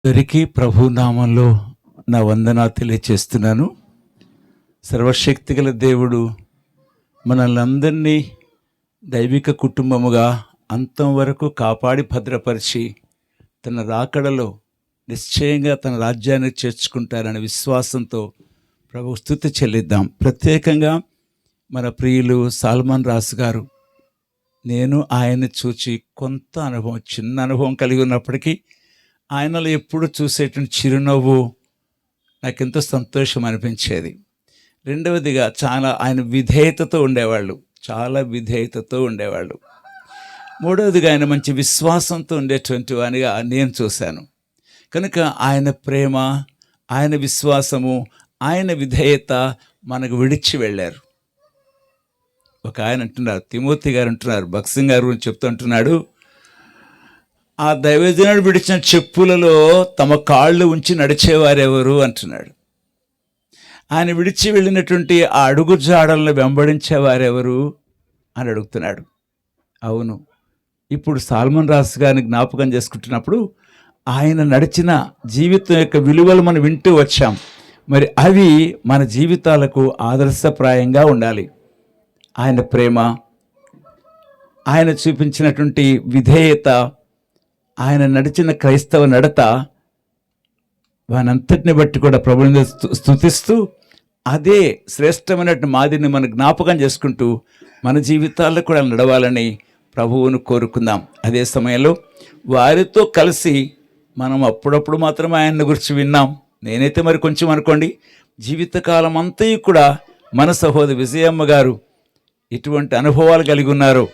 అందరికీ ప్రభు నామంలో నా వందనా తెలియచేస్తున్నాను. సర్వశక్తిగల దేవుడు మనల్ని అందరినీ దైవిక కుటుంబముగా అంతం వరకు కాపాడి భద్రపరిచి తన రాకడలో నిశ్చయంగా తన రాజ్యాన్ని చేర్చుకుంటారనే విశ్వాసంతో ప్రభు స్తుతి చెల్లిద్దాం. ప్రత్యేకంగా మన ప్రియులు సాల్మన్ రాజు గారు, నేను ఆయన్ని చూచి కొంత అనుభవం, చిన్న అనుభవం కలిగి ఉన్నప్పటికీ ఆయనలో ఎప్పుడు చూసేటువంటి చిరునవ్వు నాకెంతో సంతోషం అనిపించేది. రెండవదిగా ఆయన విధేయతతో ఉండేవాళ్ళు, చాలా విధేయతతో ఉండేవాళ్ళు. మూడవదిగా ఆయన మంచి విశ్వాసంతో ఉండేటువంటి వానిగా నేను చూశాను. కనుక ఆయన ప్రేమ, ఆయన విశ్వాసము, ఆయన విధేయత మనకు విడిచి వెళ్ళారు. ఒక ఆయన అంటున్నారు, తిమోతి గారు అంటున్నారు, భక్సింగ్ గారు గురించి చెప్తూ అంటున్నాడు, ఆ దైవజనుడు విడిచిన చెప్పులలో తమ కాళ్ళు ఉంచి నడిచేవారెవరు అంటున్నాడు. ఆయన విడిచి వెళ్ళినటువంటి ఆ అడుగు జాడలను వెంబడించేవారెవరు అని అడుగుతున్నాడు. అవును, ఇప్పుడు సాల్మన్ రాజు గారిని జ్ఞాపకం చేసుకుంటున్నప్పుడు ఆయన నడిచిన జీవితం యొక్క విలువలు మనం వింటూ వచ్చాం. మరి అవి మన జీవితాలకు ఆదర్శప్రాయంగా ఉండాలి. ఆయన ప్రేమ, ఆయన చూపించినటువంటి విధేయత, ఆయన నడిచిన క్రైస్తవ నడత, వానంతటిని బట్టి కూడా ప్రభువుని స్తుతిస్తూ అదే శ్రేష్టమైనటువంటి మాదిరిని మనం జ్ఞాపకం చేసుకుంటూ మన జీవితాల్లో కూడా నడవాలని ప్రభువును కోరుకుందాం. అదే సమయంలో వారితో కలిసి మనం అప్పుడప్పుడు మాత్రమే ఆయన గురించి విన్నాం. నేనైతే మరి కొంచెం అనుకోండి, జీవితకాలం అంతా కూడా మన సహోదరి విజయమ్మ గారు ఇటువంటి అనుభవాలు కలిగి ఉన్నారు.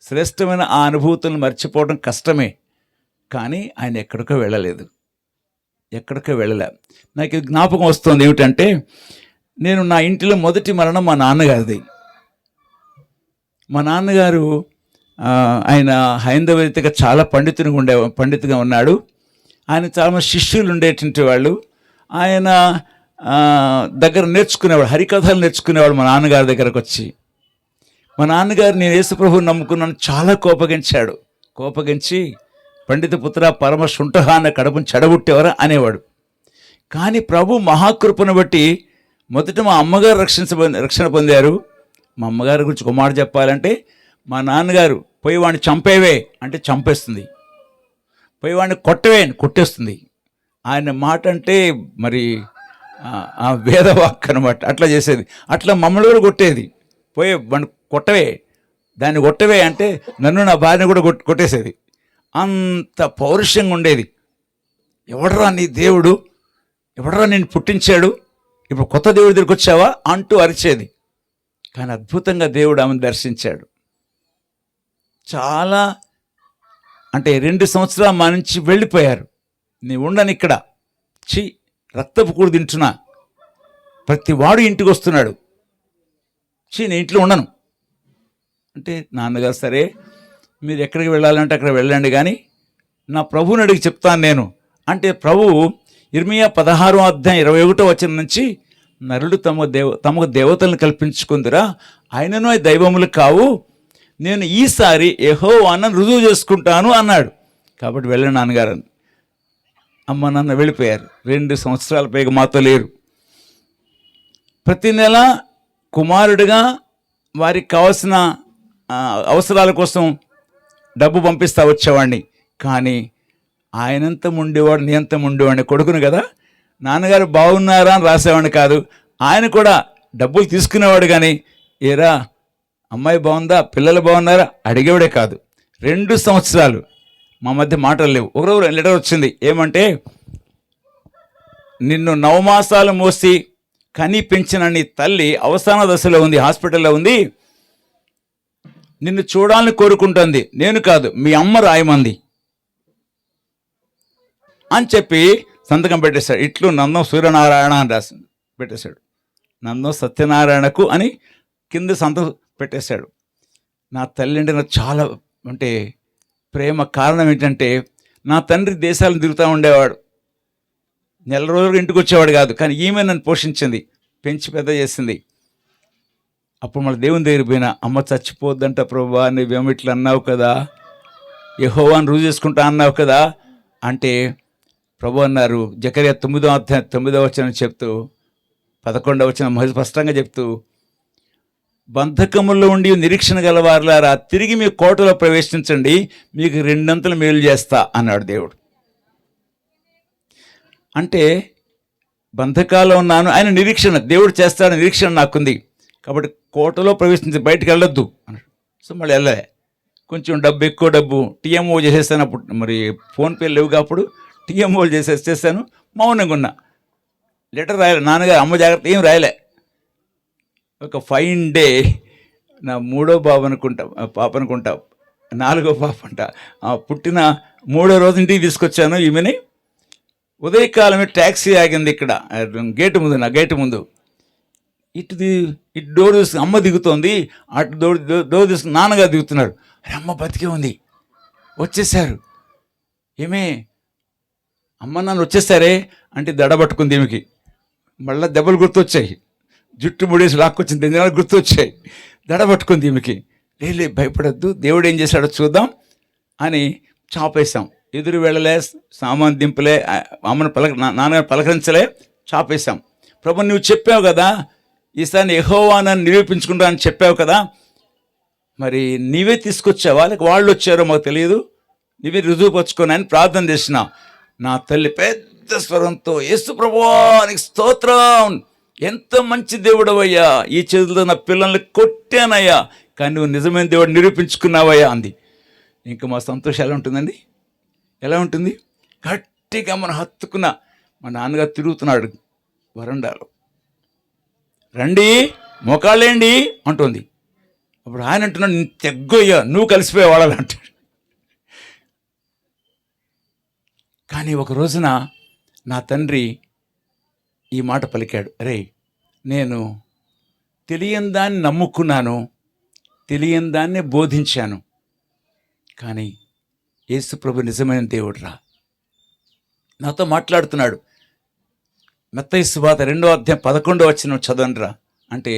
శ్రేష్టమైన ఆ అనుభూతులను మర్చిపోవడం కష్టమే, కానీ ఆయన ఎక్కడికో వెళ్ళలేదు. నాకు ఇది జ్ఞాపకం వస్తుంది. ఏమిటంటే, నేను నా ఇంటిలో మొదటి మరణం మా నాన్నగారిది. మా నాన్నగారు ఆయన హైందవరీతిగా చాలా పండితుగా ఉన్నాడు. ఆయన చాలా శిష్యులు ఉండేటువంటి వాళ్ళు. ఆయన దగ్గర నేర్చుకునేవాడు, హరికథలు నేర్చుకునేవాడు. మా నాన్నగారి దగ్గరకు వచ్చి, మా నాన్నగారు నేను యేసుప్రభువుని నమ్ముకున్నాను చాలా కోపగించి పండిత పుత్ర పరమ శుంఠహ అన్న కడుపుని చెడగొట్టేవారా అనేవాడు. కానీ ప్రభు మహాకృపను బట్టి మొదట మా అమ్మగారు రక్షణ పొందారు. మా అమ్మగారి గురించి ఒక మాట చెప్పాలంటే, మా నాన్నగారు పోయి వాడిని చంపేవే అంటే చంపేస్తుంది, పోయి వాడిని కొట్టవే కొట్టేస్తుంది. ఆయన మాట అంటే మరి ఆ వేదవాక్ అనమాట, అట్లా చేసేది. అట్లా మమ్మల్ని కూడా కొట్టేది. పోయి వాడిని దాన్ని కొట్టవే అంటే నన్ను నా భార్యను కూడా కొట్టేసేది. అంత పౌరుషంగా ఉండేది. ఎవడరా నీ దేవుడు, ఎవడరా నేను పుట్టించాడు, ఇప్పుడు కొత్త దేవుడి దగ్గరికి వచ్చావా అంటూ అరిచేది. కానీ అద్భుతంగా దేవుడు ఆమెను దర్శించాడు. చాలా అంటే 2 సంవత్సరాలు మా నుంచి వెళ్ళిపోయారు. నేను ఉండను ఇక్కడ, రక్తపు కూడు తింటున్నా, ప్రతి వాడు ఇంటికి వస్తున్నాడు, నేను ఇంట్లో ఉండను అంటే, నాన్నగారు సరే మీరు ఎక్కడికి వెళ్ళాలంటే అక్కడ వెళ్ళండి, కానీ నా ప్రభువుని అడిగి చెప్తాను నేను అంటే, ప్రభువు ఇర్మియా 16:21 నుంచి నరుడు తమకు దేవతలను కల్పించుకుందిరా, ఆయనను దైవములు కావు, నేను ఈసారి యెహోవాను రుజువు చేసుకుంటాను అన్నాడు. కాబట్టి వెళ్ళండి నాన్నగారు. అమ్మ నాన్న వెళ్ళిపోయారు. 2 సంవత్సరాల పైగా మాతో లేరు. ప్రతి నెల కుమారుడిగా వారికి కావాల్సిన అవసరాల కోసం డబ్బు పంపిస్తా వచ్చేవాడిని. కానీ ఆయనంత ఉండేవాడు, నేనంత ఉండేవాడిని. కొడుకును కదా, నాన్నగారు బాగున్నారా అని రాసేవాడిని కాదు. ఆయన కూడా డబ్బులు తీసుకునేవాడు, కానీ ఏరా అమ్మాయి బాగుందా, పిల్లలు బాగున్నారా అడిగేవాడే కాదు. 2 సంవత్సరాలు మా మధ్య మాటలు లేవు. ఒకరోజు లెటర్ వచ్చింది, ఏమంటే, నిన్ను 9 మాసాలు మోసి కని పెంచిన నీ తల్లి అవసాన దశలో ఉంది, హాస్పిటల్లో ఉంది, నిన్ను చూడాలని కోరుకుంటుంది, నేను కాదు మీ అమ్మ రాయమంది అని చెప్పి సంతకం పెట్టేశాడు. ఇట్లు నందం సూర్యనారాయణ అని రాసి పెట్టేశాడు. నందం సత్యనారాయణకు అని కింద సంతకం పెట్టేశాడు. నా తల్లి అంటే నాకు చాలా అంటే ప్రేమ. కారణం ఏంటంటే, నా తండ్రి దేశాలను తిరుగుతూ ఉండేవాడు, నెల రోజులు ఇంటికి వచ్చేవాడు కాదు. కానీ ఈమె నన్ను పోషించింది, పెంచి పెద్ద చేసింది. అప్పుడు మళ్ళీ దేవుని దగ్గర పోయినా, అమ్మ చచ్చిపోద్దంట ప్రభువా, నువ్వేమో ఇట్లా అన్నావు కదా, యెహోవాను రుజువు చేసుకుంటా అన్నావు కదా అంటే, ప్రభు అన్నారు జకర్యా 9వ అధ్యాయం 9వ వచనం చెప్తూ 11వ వచనం మహా స్పష్టంగా చెప్తూ, బంధకముల్లో ఉండి నిరీక్షణ గలవారులారా తిరిగి మీ కోటలో ప్రవేశించండి, మీకు రెండంతలు మేలు చేస్తా అన్నాడు దేవుడు. అంటే బంధకాల్లో ఉన్నాను, ఆయన నిరీక్షణ దేవుడు చేస్తాడు, నిరీక్షణ నాకుంది కాబట్టి కోటలో ప్రవేశించి బయటకు వెళ్ళొద్దు అన్నాడు. సో మళ్ళీ వెళ్ళలే. కొంచెం డబ్బు, ఎక్కువ డబ్బు టీఎంఓ చేసేస్తాను. అప్పుడు మరి ఫోన్పే లేవు అప్పుడు టీఎంఓ చేసేసాను. మౌనంగా ఉన్నా. లెటర్ రాయలే, నాన్నగారు అమ్మ జాగ్రత్త ఏం రాయలే. ఒక ఫైన్ డే నా 3వ బాబు అనుకుంటా, పాప అనుకుంటా, 4వ పాప అంట, పుట్టిన 3వ రోజు ఇంటికి తీసుకొచ్చాను ఈమెని. ఉదయకాలమే ట్యాక్సీ ఆగింది ఇక్కడ గేటు ముందు, నా గేటు ముందు. ఇటు డోర్ తీసుకుని అమ్మ దిగుతోంది, అటు డోర్ తీసుకుని నాన్నగారు దిగుతున్నారు. అరే అమ్మ బతికే ఉంది, వచ్చేసారు. ఏమే అమ్మ నాన్న వచ్చేసారే అంటే దడబట్టుకుంది ఈమెకి. మళ్ళీ దెబ్బలు గుర్తొచ్చాయి, జుట్టు ముడేసి లాక్కొచ్చింది, దినాలు గుర్తొచ్చాయి, దడబట్టుకుంది ఈమెకి. లే భయపడద్దు, దేవుడు ఏం చేశాడో చూద్దాం అని చాపేశాం. ఎదురు వెళ్ళలే, సామాన్ దింపలే, అమ్మను నాన్నగారు పలకరించలే, చాపేశాం. ప్రభు నువ్వు చెప్పావు కదా ఈసారి యెహోవానని నిరూపించుకుంటా అని చెప్పావు కదా, మరి నీవే తీసుకొచ్చావా లేక వాళ్ళు వచ్చారో మాకు తెలియదు, నీవే రుజువుపరుచుకొని అని ప్రార్థన చేసిన. నా తల్లి పెద్ద స్వరంతో, యేసు ప్రభువానికి స్తోత్రం, ఎంత మంచి దేవుడవయ్యా, ఈ చేతులతో నా పిల్లల్ని కొట్టానయ్యా, కానీ నువ్వు నిజమైన దేవుడు నిరూపించుకున్నావయ్యా అంది. ఇంకా మా సంతోషం ఎలా ఉంటుందండి, ఎలా ఉంటుంది? గట్టిగా మనం హత్తుకున్న మా నాన్నగారు తిరుగుతున్నాడు వరండాలో, రండి మోకాళ్ళేండి అంటుంది. అప్పుడు ఆయన అంటున్నాడు, తెగ్గొయ్యా నువ్వు కలిసిపోయే వాళ్ళని అంటాడు. కానీ ఒక రోజున నా తండ్రి ఈ మాట పలికాడు, అరే నేను తెలియని దాన్ని నమ్ముకున్నాను, తెలియని దాన్నే బోధించాను, కానీ యేసు ప్రభు నిజమైన దేవుడు రా నాతో మాట్లాడుతున్నాడు. మత్తయి సువార్త 2వ అధ్యాయం 11వ వచనం చదవండిరా అంటే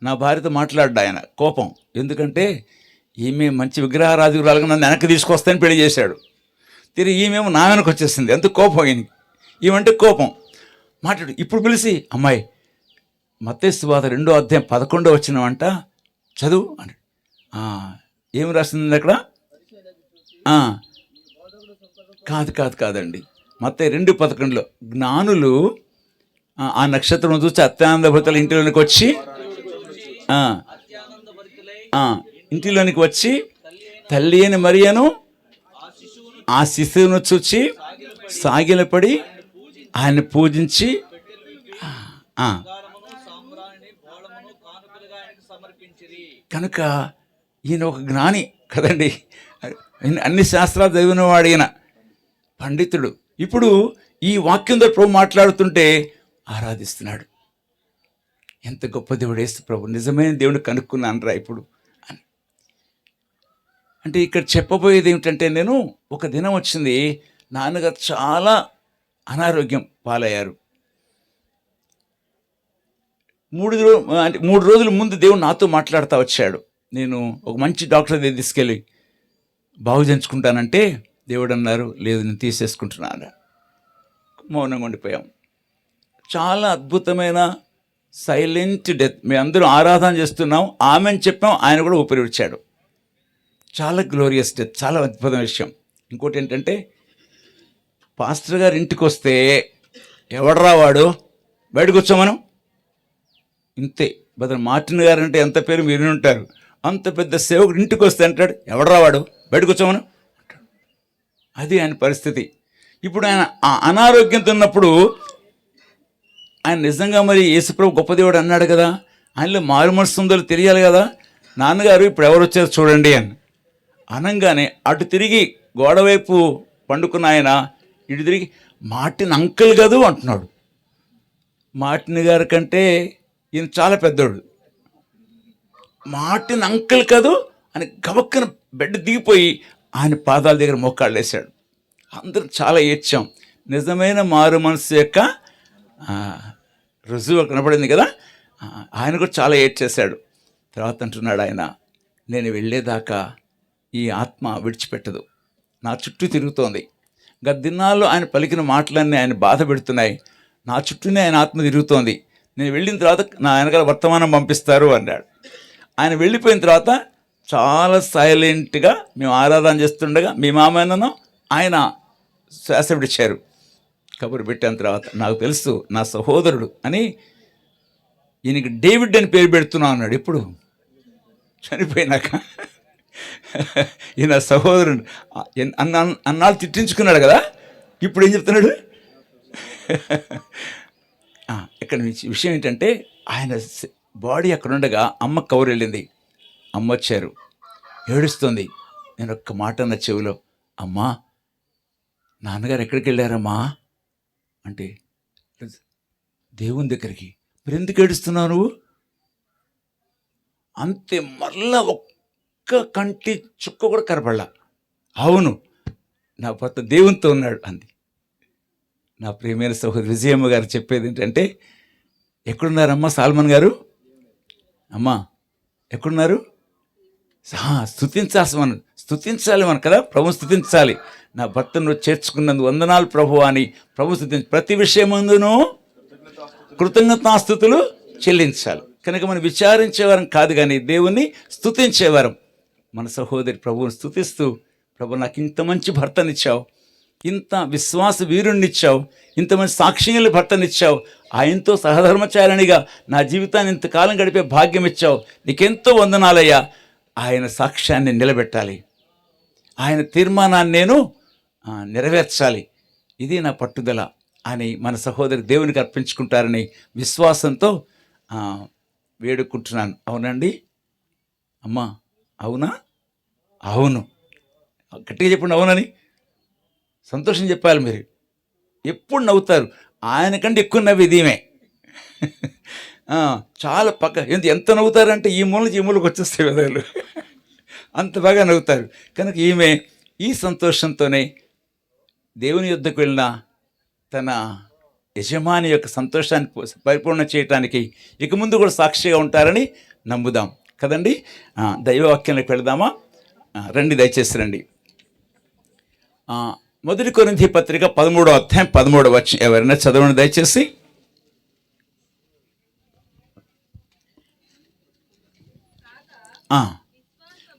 నా భార్యతో మాట్లాడ్డా ఆయన కోపం. ఎందుకంటే ఈమె మంచి విగ్రహారాధికురాలుగా నన్ను వెనక్కి తీసుకొస్తానని పెళ్లి చేశాడు. తిరిగి ఈమెమో నా వెనక్కి వచ్చేసింది, ఎంత కోపం ఈయనకి, ఈమంటే కోపం. మాట్లాడు ఇప్పుడు పిలిచి, అమ్మాయి మత్తయి సువార్త 2వ అధ్యాయం 11వ వచనం అంట చదువు అని. ఏం రాస్తుంది అక్కడ? కాదండి, మత్తయి 2:11లో జ్ఞానులు ఆ నక్షత్రం చూసి అత్యానందభరితుల ఇంటిలోనికి వచ్చి ఇంటిలోనికి వచ్చి తల్లి అని మరియను ఆ శిశువును చూచి సాగిలపడి ఆయన పూజించి కనుక ఈయన ఒక జ్ఞాని కదండి, అన్ని శాస్త్రాలు చదివిన వాడిన పండితుడు. ఇప్పుడు ఈ వాక్యంతో ప్రభు మాట్లాడుతుంటే ఆరాధిస్తున్నాడు. ఎంత గొప్ప దేవుడు యేసు ప్రభు, నిజమైన దేవుడిని కనుక్కున్నాను రా ఇప్పుడు అని. అంటే ఇక్కడ చెప్పబోయేది ఏమిటంటే, నేను ఒక దినం వచ్చింది, నాన్నగారు చాలా అనారోగ్యం పాలయ్యారు. 3 రోజుల ముందు దేవుడు నాతో మాట్లాడుతూ వచ్చాడు. నేను ఒక మంచి డాక్టర్ దగ్గర తీసుకెళ్ళి బాగు చేయించుకుంటానంటే దేవుడు అన్నారు, లేదు నేను తీసేసుకుంటున్నాను. మౌనంగా ఉండిపోయాం. చాలా అద్భుతమైన సైలెంట్ డెత్. మేము అందరూ ఆరాధన చేస్తున్నాం, ఆమెను చెప్పాం, ఆయన కూడా ఊపిరి విడిచాడు. చాలా గ్లోరియస్ డెత్, చాలా అద్భుతమైన విషయం. ఇంకోటి ఏంటంటే, పాస్టర్ గారు ఇంటికి వస్తే ఎవడరా వాడు బయటకు వచ్చామను ఇంతే. బదులు మార్టిన్ గారు అంటే ఎంత పేరు మీరు ఉంటారు, అంత పెద్ద సేవకుడు ఇంటికి వస్తే అంటాడు, ఎవడరా వాడు బయటకు వచ్చామను అంటాడు. అది ఆయన పరిస్థితి. ఇప్పుడు ఆయన ఆ అనారోగ్యంతో ఉన్నప్పుడు ఆయన నిజంగా మరి యేసుప్రభు గొప్ప దేవుడు అన్నాడు కదా, ఆయనలో మారు మనసు ఉందో తెలియాలి కదా. నాన్నగారు ఇప్పుడు ఎవరు వచ్చారు చూడండి అని అనంగానే అటు తిరిగి గోడవైపు పండుకున్న ఆయన ఇటు తిరిగి మార్టిన్ అంకుల్ కదూ అంటున్నాడు. మార్టిన్ గారి కంటే ఈయన చాలా పెద్దోడు. మార్టిన్ అంకుల్ కదూ అని గబక్కన బెడ్ దిగిపోయి ఆయన పాదాల దగ్గర మోకాళ్ళు వేశాడు. అందరం చాలా ఏడ్చాం. నిజమైన మారు మనసు యొక్క రుజువు కనపడింది కదా. ఆయన కూడా చాలా ఏడ్చేశాడు. తర్వాత అంటున్నాడు ఆయన, నేను వెళ్ళేదాకా ఈ ఆత్మ విడిచిపెట్టదు, నా చుట్టూ తిరుగుతోంది. గత దినాల్లో ఆయన పలికిన మాటలన్నీ ఆయన బాధ పెడుతున్నాయి. నా చుట్టూనే ఆయన ఆత్మ తిరుగుతోంది. నేను వెళ్ళిన తర్వాత నా వెనకాల వర్తమానం పంపిస్తారు అన్నాడు. ఆయన వెళ్ళిపోయిన తర్వాత చాలా సైలెంట్గా మేము ఆరాధన చేస్తుండగా మీ మామయ్యను ఆయన శ్వాస విడిచారు. కబురు పెట్టిన తర్వాత నాకు తెలుసు నా సహోదరుడు అని, ఈయనకి డేవిడ్ అని పేరు పెడుతున్నా అన్నాడు. ఇప్పుడు చనిపోయినాక ఈయన సహోదరుడు అన్నాళ్ళు తిట్టించుకున్నాడు కదా, ఇప్పుడు ఏం చెప్తున్నాడు? ఇక్కడ విషయం ఏంటంటే ఆయన బాడీ అక్కడ ఉండగా అమ్మ కవర్ వెళ్ళింది. అమ్మ వచ్చారు, ఏడుస్తుంది. నేను ఒక్క మాట అన్న చెవిలో, అమ్మా నాన్నగారు ఎక్కడికి వెళ్ళారమ్మా అంటే, దేవుని దగ్గరికి. మరి ఎందుకు ఏడుస్తున్నావు నువ్వు? అంతే, మళ్ళా ఒక్క కంటి చుక్క కూడా కనపడలా. అవును, నా భర్త దేవునితో ఉన్నాడు అంది. నా ప్రియమైన సహోదరి విజయమ్మ గారు చెప్పేది ఏంటంటే, ఎక్కడున్నారమ్మా సాల్మన్ గారు? అమ్మా ఎక్కడున్నారు? స్తుతించాలి మనం కదా, ప్రభుని స్తుతించాలి. నా భర్తను చేర్చుకున్నందుకు వందనాలు ప్రభు అని ప్రభు స్తుతించి ప్రతి విషయమందును కృతజ్ఞతాస్తుతులు చెల్లించాలి. కనుక మనం విచారించేవారం కాదు కానీ దేవుణ్ణి స్తుతించేవారం. మన సహోదరి ప్రభువుని స్తుతిస్తూ, ప్రభు నాకు ఇంత మంచి భర్తనిచ్చావు, ఇంత విశ్వాస వీరుణ్ణిచ్చావు, ఇంతమంది సాక్షిని భర్తనిచ్చావు, ఆయనతో సహధర్మచారిణిగా నా జీవితాన్ని ఇంతకాలం గడిపే భాగ్యం ఇచ్చావు, నీకెంతో వందనాలయ్యా. ఆయన సాక్ష్యాన్ని నిలబెట్టాలి, ఆయన తీర్మానాన్ని నేను నెరవేర్చాలి, ఇది నా పట్టుదల అని మన సహోదరి దేవునికి అర్పించుకుంటారని విశ్వాసంతో వేడుకుంటున్నాను. అవునండి అమ్మా? అవునా? అవును. గట్టిగా చెప్పండి అవునని. సంతోషం చెప్పాలి. మీరు ఎప్పుడు నవ్వుతారు, ఆయనకంటే ఎక్కువ నవ్వేది ఈమె. చాలా ఎంత నవ్వుతారంటే ఈ మూల నుంచి ఈ మూలకు వచ్చేస్తాయి వెదలు, అంత బాగా నవ్వుతారు. కనుక ఈమె ఈ సంతోషంతోనే దేవుని యొద్దకు వెళ్ళిన తన యజమాని యొక్క సంతోషాన్ని పరిపూర్ణ చేయటానికి ఇక ముందు కూడా సాక్షిగా ఉంటారని నమ్ముదాం కదండి. దైవవాక్యంలోకి వెళదామా? రండి, దయచేసి రండి. 1 కొరింథీ పత్రిక 13వ అధ్యాయం 13వ వచనం ఎవరైనా చదవండి దయచేసి.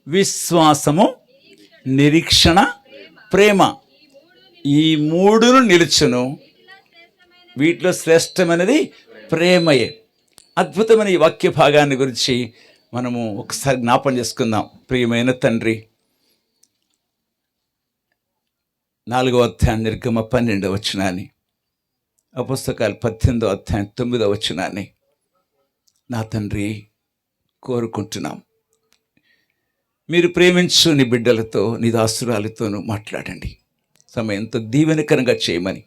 విశ్వాసము, నిరీక్షణ, ప్రేమ, ఈ మూడును నిలుచును, వీటిలో శ్రేష్టమైనది ప్రేమయే. అద్భుతమైన ఈ వాక్య భాగాన్ని గురించి మనము ఒకసారి జ్ఞాపం చేసుకుందాం. ప్రియమైన తండ్రి, 4వ అధ్యాయం నిర్గమ 12వ వచనాన్ని, అపుస్తకాలు 18వ అధ్యాయం 9వ వచనాన్ని నా తండ్రి కోరుకుంటున్నాం. మీరు ప్రేమించు నీ బిడ్డలతో, నీ దాసురాలతోనూ మాట్లాడండి, సమయంతో దీవెనకరంగా చేయమని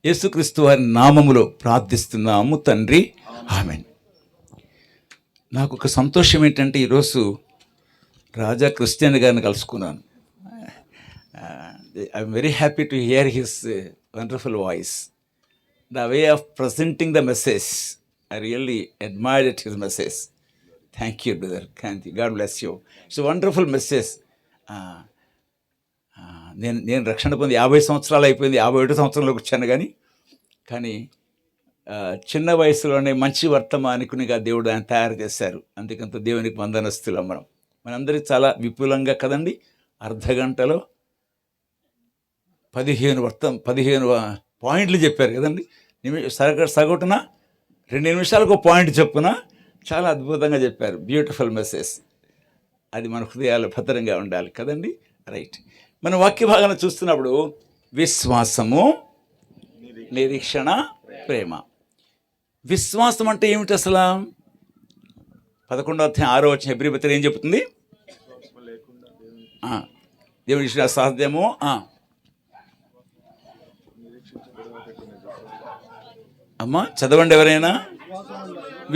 యేసుక్రీస్తు వారి నామములో ప్రార్థిస్తున్నాము తండ్రి, ఆమేన్. నాకు ఒక సంతోషం ఏంటంటే ఈరోజు రాజా క్రిస్టియన్ గారిని కలుసుకున్నాను. I'm very happy to hear his wonderful voice, the way of presenting the message. I really admired his message. Thank you brother, thank you, God bless you. It's wonderful message. నేను రక్షణ పొంది 50 సంవత్సరాలు అయిపోయింది, 51 సంవత్సరంలోకి వచ్చాను. కానీ చిన్న వయసులోనే మంచి వర్తమానికునిగా దేవుడు ఆయన తయారు చేశారు. అందుకంత దేవునికి వందనస్తులం. మనందరికీ చాలా విపులంగా కదండి, అర్ధగంటలో 15 పాయింట్లు చెప్పారు కదండి. సగటున 2 నిమిషాలకు ఒక పాయింట్ చెప్పున చాలా అద్భుతంగా చెప్పారు. Beautiful message. అది మన హృదయాలు భద్రంగా ఉండాలి కదండి. రైట్, మన వాక్య భాగాన్ని చూస్తున్నప్పుడు విశ్వాసము, నిరీక్షణ, ప్రేమ. విశ్వాసం అంటే ఏమిటి అసలు? 11వ అధ్యాయం 6వ వచనం హెబ్రీ పత్రిక ఏం చెప్తుంది? దేవుని విషయం అసాధ్యము. అమ్మా చదవండి ఎవరైనా.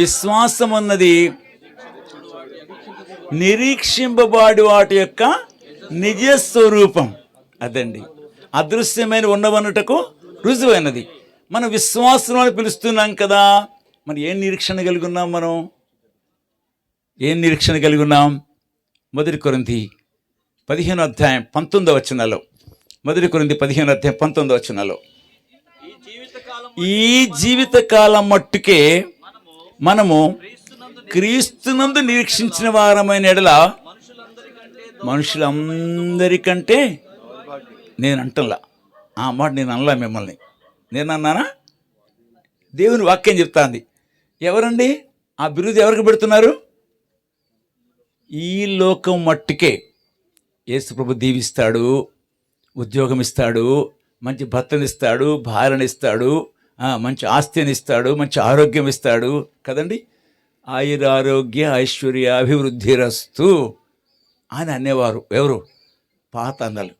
విశ్వాసం అన్నది నిరీక్షింపబడి వాటి యొక్క నిజ స్వరూపం. అదండి, అదృశ్యమైన ఉన్నవన్నటకు రుజువైనది. మనం విశ్వాసం అని పిలుస్తున్నాం కదా. మరి ఏం నిరీక్షణ కలిగి ఉన్నాం? ఏం నిరీక్షణ కలిగి ఉన్నాం? 1 కొరింథీ 15వ అధ్యాయం 19వ వచనంలో మొదటి కొరింథీ 15:19 ఈ జీవితకాలం మట్టుకే మనము క్రీస్తునందు నిరీక్షించిన వారమైన ఎడల మనుషులందరికంటే, నేను అంటలా ఆ మాట, నేను అనలా మిమ్మల్ని, నేను అన్నానా? దేవుని వాక్యం చెప్తాంది. ఎవరండి ఆ బిరుదు ఎవరికి పెడుతున్నారు? ఈ లోకం మట్టుకే యేసుప్రభు దీవిస్తాడు, ఉద్యోగం ఇస్తాడు, మంచి భర్తనిస్తాడు, భార్యనిస్తాడు, మంచి ఆస్తిని ఇస్తాడు, మంచి ఆరోగ్యం ఇస్తాడు కదండి. ఆయురారోగ్య ఐశ్వర్య అభివృద్ధిరస్తు అని అనేవారు ఎవరు? పాత అన్నలు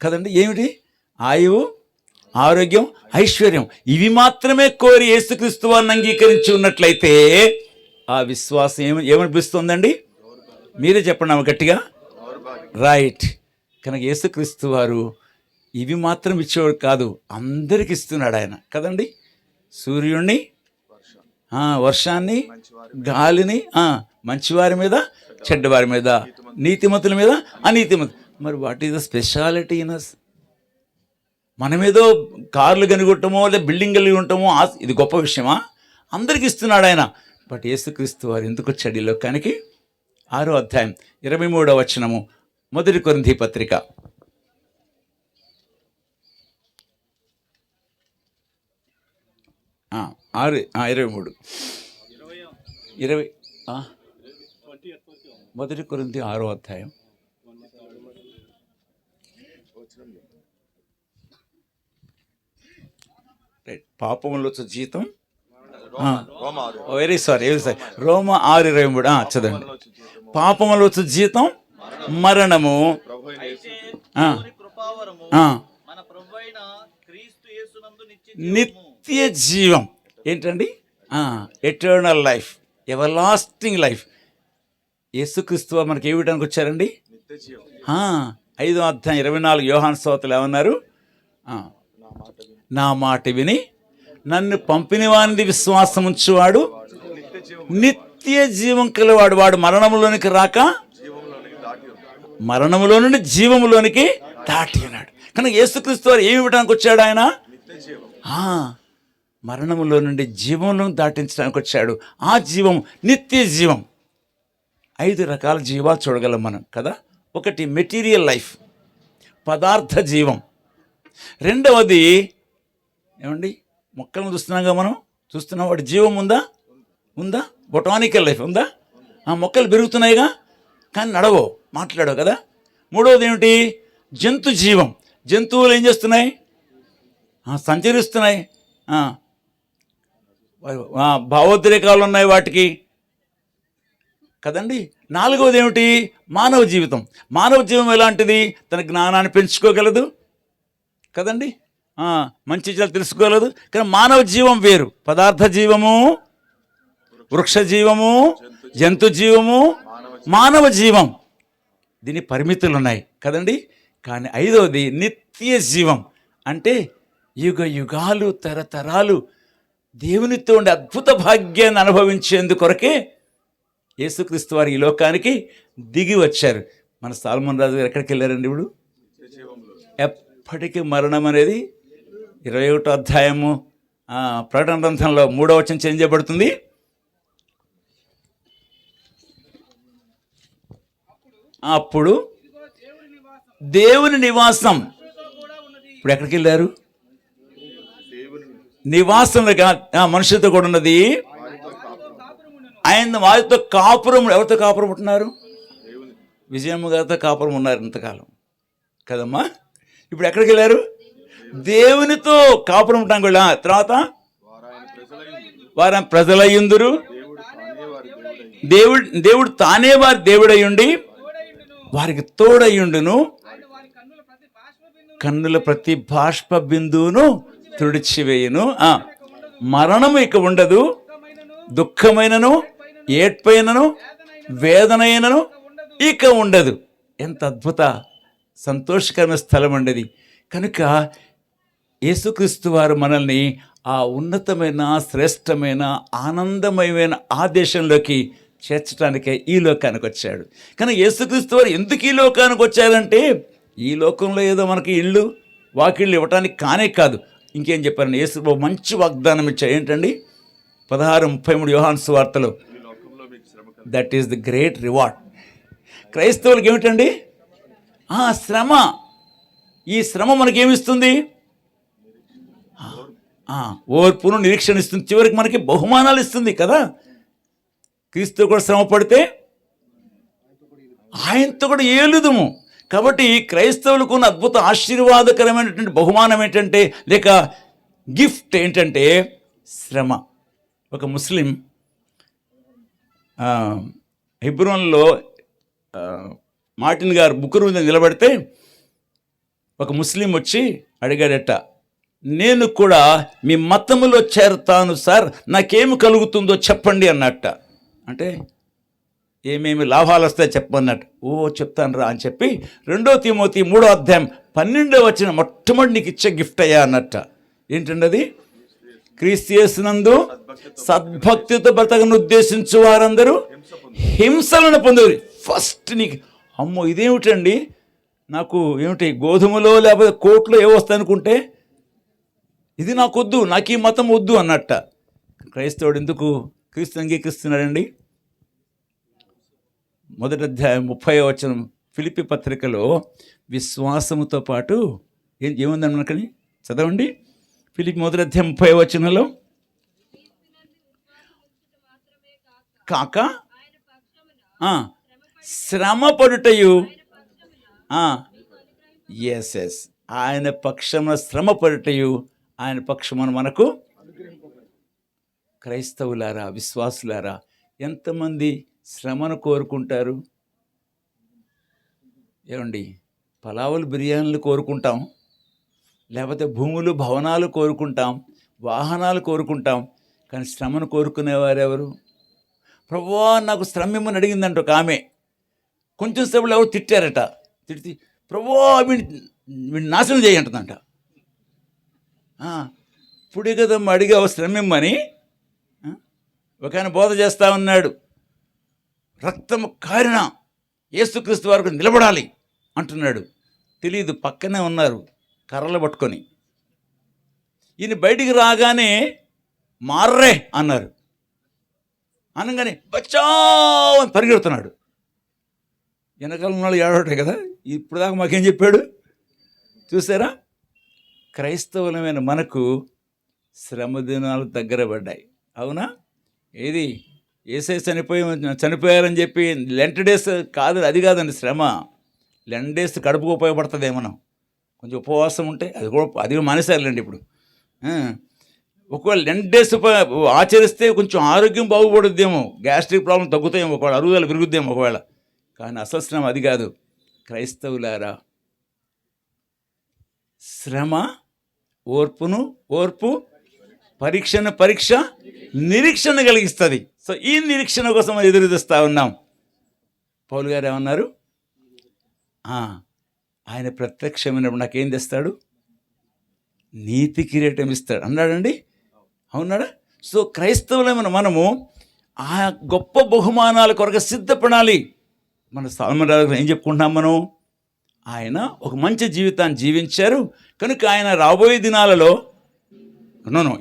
కదండి. ఏమిటి? ఆయువు, ఆరోగ్యం, ఐశ్వర్యం, ఇవి మాత్రమే కోరి యేసుక్రీస్తు వారిని అంగీకరించి ఉన్నట్లయితే ఆ విశ్వాసం ఏమనిపిస్తుందండి? మీరే చెప్పండి ఆమె గట్టిగా. రైట్. కనుక యేసుక్రీస్తు వారు ఇవి మాత్రం ఇచ్చేవాడు కాదు, అందరికి ఇస్తున్నాడు ఆయన కదండి. సూర్యుడిని, వర్షాన్ని, గాలిని, మంచివారి మీద, చెడ్డవారి మీద, నీతిమంతుల మీద, అనీతిమంతులు. మరి what is the speciality in us? మనమేదో కార్లు కనుగొట్టమో లేదా బిల్డింగ్ కలిగి ఉంటామో ఇది గొప్ప విషయమా? అందరికి ఇస్తున్నాడు ఆయన. బట్ యేసుక్రీస్తు వారు ఎందుకు వచ్చాడు ఈ లోకానికి? 6వ అధ్యాయం 23వ వచనము, మొదటి కొరింథీ పత్రిక. 23 మొదటి కొరింథీ 6వ అధ్యాయం. పాపములో జీతం, వెరీ సారీ, రోమా 6:23 చదవండి. పాపములో జీతం మరణము, నిత్య జీవం. ఏంటండి? Eternal life, ever lasting life. యేసుక్రీస్తు మనకి ఏమిటానికి వచ్చారండి? 5వ అధ్యాయం 24 యోహాను సువార్తలో ఏమన్నారు? నా మాట విని నన్ను పంపిన వానిది విశ్వాసం ఉంచువాడు నిత్య జీవం కలవాడు, వాడు మరణములోనికి రాక మరణములో నుండి జీవములోనికి దాటి ఉన్నాడు. కనుక యేసుక్రీస్తు వారు ఏమి ఇవ్వడానికి వచ్చాడు? ఆయన మరణములో నుండి జీవంలో దాటించడానికి వచ్చాడు. ఆ జీవం నిత్య జీవం. 5 రకాల జీవాలు చూడగలం మనం కదా. ఒకటి మెటీరియల్ లైఫ్, పదార్థ జీవం. రెండవది ఏమండి, మొక్కలను చూస్తున్నాగా మనం, చూస్తున్నాం, వాటి జీవం ఉందా? బొటానికల్ లైఫ్ ఉందా? ఆ మొక్కలు పెరుగుతున్నాయిగా, కానీ నడవో, మాట్లాడవు కదా. మూడవది ఏమిటి? జంతు జీవం. జంతువులు ఏం చేస్తున్నాయి? సంచరిస్తున్నాయి, భావోద్రేకాలు ఉన్నాయి వాటికి కదండి. నాలుగవది ఏమిటి? మానవ జీవితం. మానవ జీవం ఎలాంటిది? తన జ్ఞానాన్ని పెంచుకోగలదు కదండి, మంచి చెడు తెలుసుకోగలదు. కానీ మానవ జీవం వేరు. పదార్థ జీవము, వృక్ష జీవము, జంతు జీవము, మానవ జీవం. దీని పరిమితులు ఉన్నాయి కదండి. కానీ 5వది నిత్య జీవం. అంటే యుగ యుగాలు, తరతరాలు దేవునితో ఉండే అద్భుత భాగ్యాన్ని అనుభవించేందుకొరకే యేసుక్రీస్తు వారు ఈ లోకానికి దిగి వచ్చారు. మన సాల్మన్ రాజు గారు ఎక్కడికి వెళ్ళారండి? ఇప్పుడు ఎప్పటికీ మరణం అనేది 21వ అధ్యాయము ప్రకటన గ్రంథంలో 3వ వచనం చేంజ్ చేయబడుతుంది. అప్పుడు దేవుని నివాసం. ఇప్పుడు ఎక్కడికి వెళ్ళారు? నివాసంలో మనుషులతో కూడా ఉన్నది. ఆయన వారితో కాపురం. ఎవరితో కాపురం ఉంటున్నారు? విజయమ్మ గారితో కాపురం ఉన్నారు ఇంతకాలం కదమ్మా. ఇప్పుడు ఎక్కడికి వెళ్ళారు? దేవునితో కాపురం ఉంటాం కూడా. తర్వాత వారు ప్రజలయ్యుందురు, దేవుడు తానే వారి దేవుడయ్యుండి వారికి తోడయ్యుండును, కన్నుల ప్రతి బాష్ప బిందువును తుడిచివేయును. మరణము ఇక ఉండదు, దుఃఖమైనను, ఏడ్పైనను, వేదనైనను ఇక ఉండదు. ఎంత అద్భుత సంతోషకరమైన స్థలం ఉండేది. కనుక యేసుక్రీస్తు వారు మనల్ని ఆ ఉన్నతమైన, శ్రేష్టమైన, ఆనందమయమైన ఆ దేశంలోకి చేర్చడానికే ఈ లోకానికి వచ్చాడు. కానీ యేసుక్రీస్తు వారు ఎందుకు ఈ లోకానికి వచ్చారంటే ఈ లోకంలో ఏదో మనకి ఇళ్ళు వాకిళ్ళు ఇవ్వటానికి కానే కాదు. ఇంకేం చెప్పారండి, యేసు ప్రభు మంచి వాగ్దానం ఇచ్చారు. ఏంటండి? 16:33 యోహాను సువార్తలో, that is the great reward. క్రైస్తవులకు ఏమిటండి? శ్రమ. ఈ శ్రమ మనకేమిస్తుంది? ఓర్పును, నిరీక్షణ ఇస్తుంది. చివరికి మనకి బహుమానాలు ఇస్తుంది కదా. క్రీస్తు కూడా శ్రమ పడితే ఆయనతో కూడా ఏలుదుము. కాబట్టి క్రైస్తవులకు ఉన్న అద్భుత ఆశీర్వాదకరమైనటువంటి బహుమానం ఏంటంటే, లేక గిఫ్ట్ ఏంటంటే శ్రమ. ఒక ముస్లిం హెబ్రోన్లో మార్టిన్ గారు బుక్ మీద నిలబడితే ఒక ముస్లిం వచ్చి అడిగాడట, నేను కూడా మీ మతములో చేరతాను సార్, నాకేమి కలుగుతుందో చెప్పండి అన్నట్ట. అంటే ఏమేమి లాభాలు వస్తాయో చెప్పన్నట్టు. చెప్తాను రా అని చెప్పి 2 తిమోతి 3:12 మొట్టమొదటి నీకు ఇచ్చే గిఫ్ట్ అయ్యా అన్నట్ట. ఏంటండి అది? క్రీస్తు యేసునందు సద్భక్తితో బ్రతకను ఉద్దేశించు వారందరూ హింసలను పొందేవారు. ఫస్ట్ నీకు అమ్మో ఇదేమిటండి, నాకు ఏమిటి గోధుమలో లేకపోతే కోట్లో ఏవో వస్తాయనుకుంటే ఇది నాకు వద్దు, నాకు ఈ మతం వద్దు అన్నట్ట. క్రైస్తవుడు ఎందుకు క్రీస్తు అంగీకరిస్తున్నాడండి? 1:30 ఫిలిప్పీ పత్రికలో విశ్వాసముతో పాటు ఏముందని మనకని చదవండి. ఫిలిప్పీ 1:30 కాక శ్రమ పడుటయు, ఎస్ ఆయన పక్షమున శ్రమ పడుటయు ఆయన పక్షమున మనకు. క్రైస్తవులారా, విశ్వాసులారా, ఎంతమంది శ్రమను కోరుకుంటారు? ఏమండి, పలావులు బిర్యానీలు కోరుకుంటాం, లేకపోతే భూములు భవనాలు కోరుకుంటాం, వాహనాలు కోరుకుంటాం, కానీ శ్రమను కోరుకునేవారెవరు? ప్రభువా నాకు శ్రమ ఇమ్మని అడిగిందంట ఒక ఆమె. కొంచెం సేపులో ఎవరు తిట్టారట. తిట్టి ప్రభువా వీడిని నాశనం చేయంటుందంట. ఇప్పుడే కదమ్మా అడిగావు శ్రమ ఇమ్మని. ఒక ఆయన బోధ చేస్తూ ఉన్నాడు, రక్తము కారిన యేసుక్రీస్తు వరకు నిలబడాలి అంటున్నాడు. తెలీదు, పక్కనే ఉన్నారు కర్రలు పట్టుకొని. ఈయన బయటికి రాగానే మార్రే అన్నారు. అనగానే బచావ్ అని పరిగెడుతున్నాడు. వెనకాల ఉన్నాడు ఏడవటే కదా. ఇప్పుడు దాకా మాకేం చెప్పాడు చూసారా? క్రైస్తవులమైన మనకు శ్రమ దినాలు దగ్గర పడ్డాయి. అవునా? ఏది యేసయ్య చనిపోయారని చెప్పి లెంట్ డేస్ కాదు, అది కాదండి శ్రమ. లెంట్ డేస్ కడుపుకు ఉపయోగపడుతుంది. మనం కొంచెం ఉపవాసం ఉంటే అది మానేసారులేండి ఇప్పుడు. ఒకవేళ లెంట్ డేస్ ఆచరిస్తే కొంచెం ఆరోగ్యం బాగుపడుద్దేమో, గ్యాస్ట్రిక్ ప్రాబ్లం తగ్గుతాయేమో, ఒకవేళ అరుగుదల పెరుగుద్దేమో ఒకవేళ. కానీ అసలు శ్రమ అది కాదు. క్రైస్తవులారా, శ్రమ ఓర్పు పరీక్ష నిరీక్షణ కలిగిస్తుంది. సో ఈ నిరీక్షణ కోసం ఎదురు చూస్తూ ఉన్నాం. పౌలు గారు ఏమన్నారు? ఆయన ప్రత్యక్షమైనప్పుడు నాకేం తెస్తాడు? నీతి కిరీటం ఇస్తాడు అన్నాడండి. అవునాడా? సో క్రైస్తవులమైన మనము ఆ గొప్ప బహుమానాల కొరకు సిద్ధపడాలి. మన సొలొమోను రాజు ఏం చెప్పుకుంటున్నాం మనం? ఆయన ఒక మంచి జీవితాన్ని జీవించారు కనుక ఆయన రాబోయే దినాలలో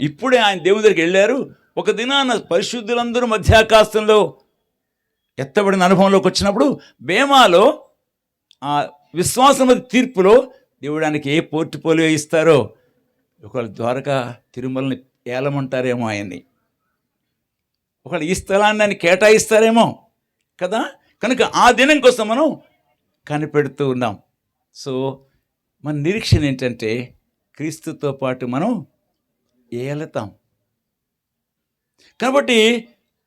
ఇప్పుడే ఆయన దేవుని దగ్గరికి వెళ్ళారు. ఒక దినాన పరిశుద్ధులందరూ మధ్యాకాశంలో ఎత్తబడిన అనుభవంలోకి వచ్చినప్పుడు బేమాలో ఆ విశ్వాసం తీర్పులో దేవుడానికి ఏ పోర్ట్ఫోలియో ఇస్తారో, ఒకవేళ ద్వారకా తిరుమలని ఏలమంటారేమో ఆయన్ని, ఒకవేళ ఈ స్థలాన్ని ఆయన కేటాయిస్తారేమో కదా. కనుక ఆ దినం కోసం మనం కనిపెడుతూ ఉన్నాం. సో మన నిరీక్షణ ఏంటంటే క్రీస్తుతో పాటు మనం ఏలుతాం. కాబట్టి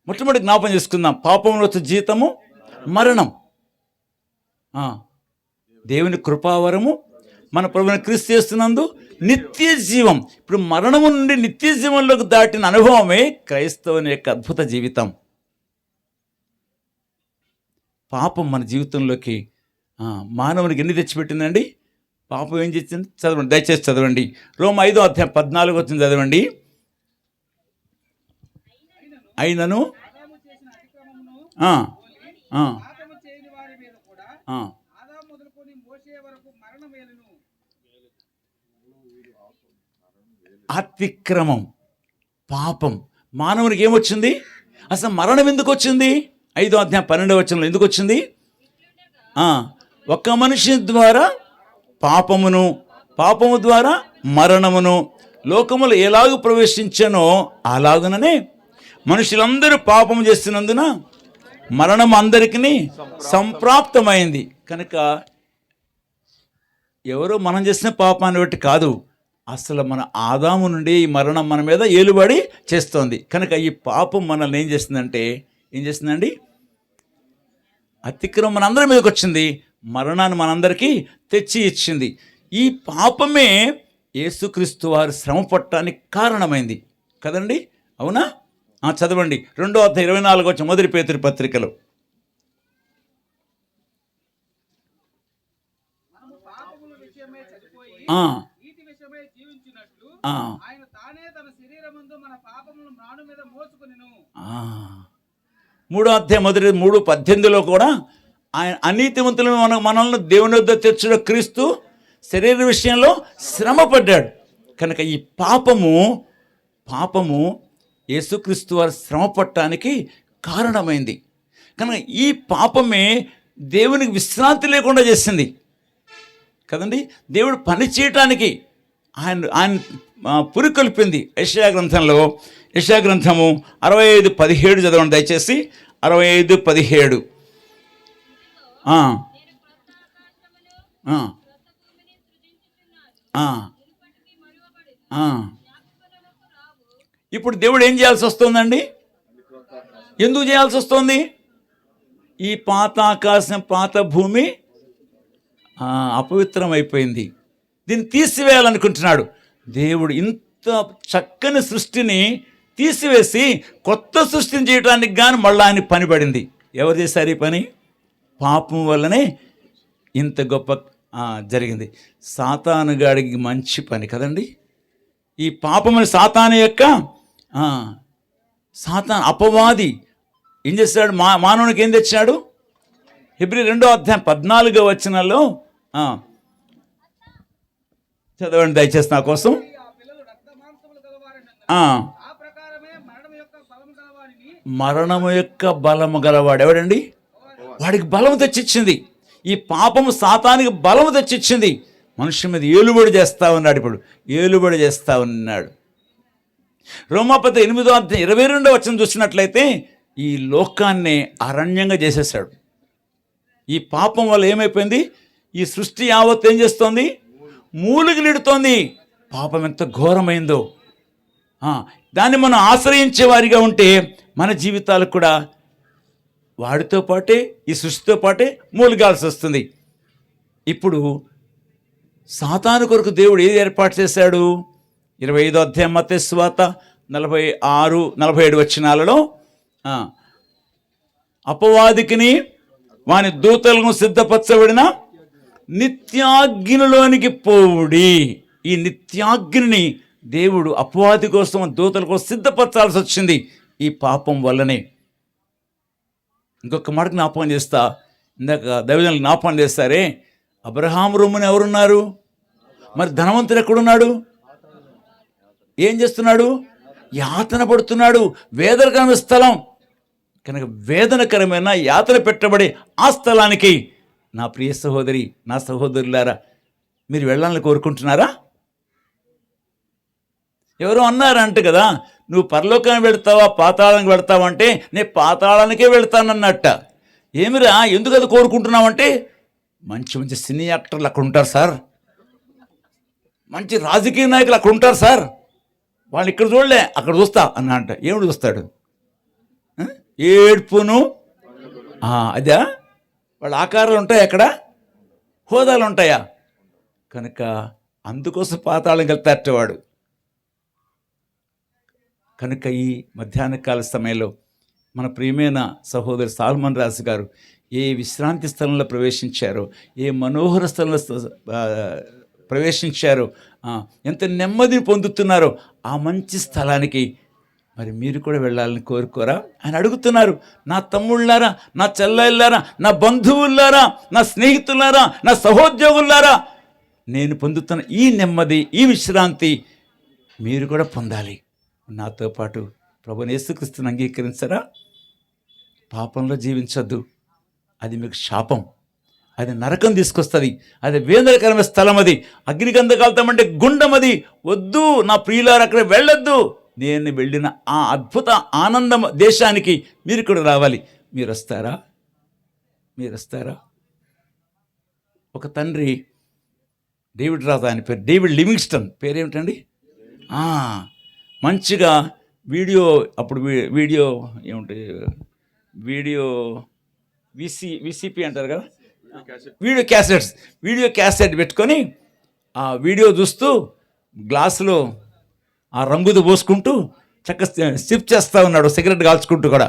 మొట్టమొదటి జ్ఞాపకం చేసుకుందాం, పాపంలో వచ్చే జీతము మరణం, దేవుని కృపావరము మన ప్రభువుని క్రీస్తు యేసునందు నిత్య జీవం. ఇప్పుడు మరణము నుండి నిత్య జీవంలోకి దాటిన అనుభవమే క్రైస్తవుని యొక్క అద్భుత జీవితం. పాపం మన జీవితంలోకి మానవునికి ఎన్ని తెచ్చిపెట్టిందండి? పాపం ఏం చేసింది? చదవండి, దయచేసి చదవండి. రోమా 5:14 చదవండి. అయినను అతిక్రమం, పాపం. మానవునికి ఏమొచ్చింది? అసలు మరణం ఎందుకు వచ్చింది? 5వ అధ్యాయం 12వ వచనంలో ఎందుకు వచ్చింది? ఒక్క మనిషి ద్వారా పాపము ద్వారా మరణమును లోకములు ఎలాగూ ప్రవేశించానో అలాగుననే మనుషులందరూ పాపము చేస్తున్నందున మరణం అందరికీ సంప్రాప్తమైంది. కనుక ఎవరో మనం చేసిన పాపాన్ని బట్టి కాదు, అసలు మన ఆదాము నుండి ఈ మరణం మన మీద ఏలుబడి చేస్తోంది. కనుక ఈ పాపం మనల్ని ఏం చేస్తుందండి? అతిక్రమం మనందరి మీదకి వచ్చింది, మరణాన్ని మనందరికీ తెచ్చి ఇచ్చింది. ఈ పాపమే యేసుక్రీస్తు వారు శ్రమ పడటానికి కారణమైంది కదండి, అవునా? చదవండి 2వ అధ్యాయం 24 వచ్చి మొదటి పేతురు పత్రికలో. ఆయన తానే తన శరీరమందు మన పాపములను మ్రాను మీద మోసుకొనెను. 3వ అధ్యాయం 3:18లో కూడా ఆయన అనీతిమంతులను మనల్ని దేవుని వద్ద తెచ్చిన క్రీస్తు శరీర విషయంలో శ్రమ పడ్డాడు. కనుక ఈ పాపము యేసుక్రీస్తు వారు శ్రమ పడటానికి కారణమైంది. కనుక ఈ పాపమే దేవునికి విశ్రాంతి లేకుండా చేసింది కదండి. దేవుడు పని చేయటానికి ఆయన పురికొల్పింది. యెషయా గ్రంథము 65:17 చదవండి దయచేసి. 65:17. ఇప్పుడు దేవుడు ఏం చేయాల్సి వస్తుందండి? ఎందుకు చేయాల్సి వస్తుంది? ఈ పాత ఆకాశం, పాత భూమి అపవిత్రం అయిపోయింది, దీన్ని తీసివేయాలనుకుంటున్నాడు. దేవుడు ఇంత చక్కని సృష్టిని తీసివేసి కొత్త సృష్టిని చేయడానికి కానీ మళ్ళీ ఆయన పని పడింది. ఎవరు చేశారు ఈ పని? పాపం వల్లనే ఇంత గొప్ప జరిగింది. సాతానుగాడికి మంచి పని కదండి. ఈ పాపమని సాతాను అపవాది ఏం చేశాడు? మానవునికి ఏం తెచ్చాడు? హెబ్రీ 2వ అధ్యాయం 14వ వచనంలో చదవండి దయచేసి నా కోసం. మరణము యొక్క బలము గలవాడు ఎవడండి? వాడికి బలము తెచ్చిచ్చింది. ఈ పాపము సాతానికి బలము తెచ్చిచ్చింది. మనుషుల మీద ఏలుబడి చేస్తా ఉన్నాడు. ఇప్పుడు ఏలుబడి చేస్తా ఉన్నాడు. రోమాపత్రిక 8వ అధ్యాయం 22వ వచనం చూసినట్లయితే ఈ లోకాన్ని అరణ్యంగా చేసేసాడు. ఈ పాపం వల్ల ఏమైపోయింది? ఈ సృష్టి యావత్ ఏం చేస్తోంది? మూలుగిలిడుతోంది. పాపం ఎంత ఘోరమైందో. దాన్ని మనం ఆశ్రయించే వారిగా ఉంటే మన జీవితాలకు కూడా వాడితో పాటే, ఈ సృష్టితో పాటే మూలిగాల్సి వస్తుంది. ఇప్పుడు సాతాను కొరకు దేవుడు ఏది ఏర్పాటు చేశాడు? 25వ అధ్యాయం మత్తయి సువార్త 46-47 వచనాలలో అపవాదికిని వాని దూతలను సిద్ధపరచబడిన నిత్యాగ్నిలోనికి పోవుడి. ఈ నిత్యాగ్నిని దేవుడు అపవాది కోసం, దూతల కోసం సిద్ధపరచాల్సి వచ్చింది ఈ పాపం వల్లనే. ఇంకొక మాట జ్ఞాపకం చేస్తా. ఇందాక దైవజనులు జ్ఞాపకం చేస్తారే, అబ్రహాము రొమ్మున ఎవరున్నారు? మరి ధనవంతుడు ఎక్కడున్నాడు? ఏం చేస్తున్నాడు? యాతన పడుతున్నాడు. వేదనకరమైన స్థలం కనుక వేదనకరమైన యాతన పెట్టబడే ఆ స్థలానికి నా ప్రియ సహోదరి, నా సహోదరులారా, మీరు వెళ్ళాలని కోరుకుంటున్నారా? ఎవరో అన్నారంట కదా, నువ్వు పరలోకానికి వెళ్తావా పాతాళానికి వెళ్తావా అంటే, నేను పాతాళానికే వెళ్తానన్నట్ట. ఏమిరా ఎందుకు అది కోరుకుంటున్నావంటే, మంచి మంచి సినీ యాక్టర్లు అక్కడ ఉంటారు సార్, మంచి రాజకీయ నాయకులు అక్కడ ఉంటారు సార్, వాళ్ళు ఇక్కడ చూడలే అక్కడ చూస్తా అన్న అంట. ఏమిటి చూస్తాడు? ఏడ్పును. అదా వాళ్ళ ఆకారాలు ఉంటాయా? అక్కడ హోదాలు ఉంటాయా? కనుక అందుకోసం పాతాళం వెళ్తాటవాడు. కనుక ఈ మధ్యాహ్న కాల సమయంలో మన ప్రియమైన సహోదరు సాల్మన్ రాజు గారు ఏ విశ్రాంతి స్థలంలో ప్రవేశించారో, ఏ మనోహర స్థలంలో ప్రవేశించారో, ఎంత నెమ్మదిని పొందుతున్నారో ఆ మంచి స్థలానికి మరి మీరు కూడా వెళ్ళాలని కోరుకోరా? ఆయన అడుగుతున్నారు. నా తమ్ముళ్ళారా, నా చెల్లెళ్ళారా, నా బంధువులారా, నా స్నేహితులారా, నా సహోద్యోగులారా, నేను పొందుతున్న ఈ నెమ్మది, ఈ విశ్రాంతి మీరు కూడా పొందాలి. నాతో పాటు ప్రభువైన యేసుక్రీస్తుని అంగీకరించరా? పాపంలో జీవించొద్దు, అది మీకు శాపం, అది నరకం తీసుకొస్తుంది, అది వేదనకరమైన స్థలం, అది అగ్నిగంధకాలతం అంటే గుండం, అది వద్దు నా ప్రియులారు, అక్కడ వెళ్ళొద్దు. నేను వెళ్ళిన ఆ అద్భుత ఆనందం దేశానికి మీరు కూడా రావాలి. మీరు వస్తారా? మీరు వస్తారా? ఒక తండ్రి, డేవిడ్ రాజా అని పేరు, డేవిడ్ లివింగ్స్టన్ పేరేమిటండి, మంచిగా వీడియో, అప్పుడు వీడియో ఏమిటి, వీడియో విసిపి అంటారు కదా, వీడియో క్యాసెట్ పెట్టుకొని ఆ వీడియో చూస్తూ గ్లాసులో ఆ రంగుది పోసుకుంటూ చక్కగా సిప్ చేస్తూ ఉన్నాడు, సిగరెట్ కాల్చుకుంటూ కూడా.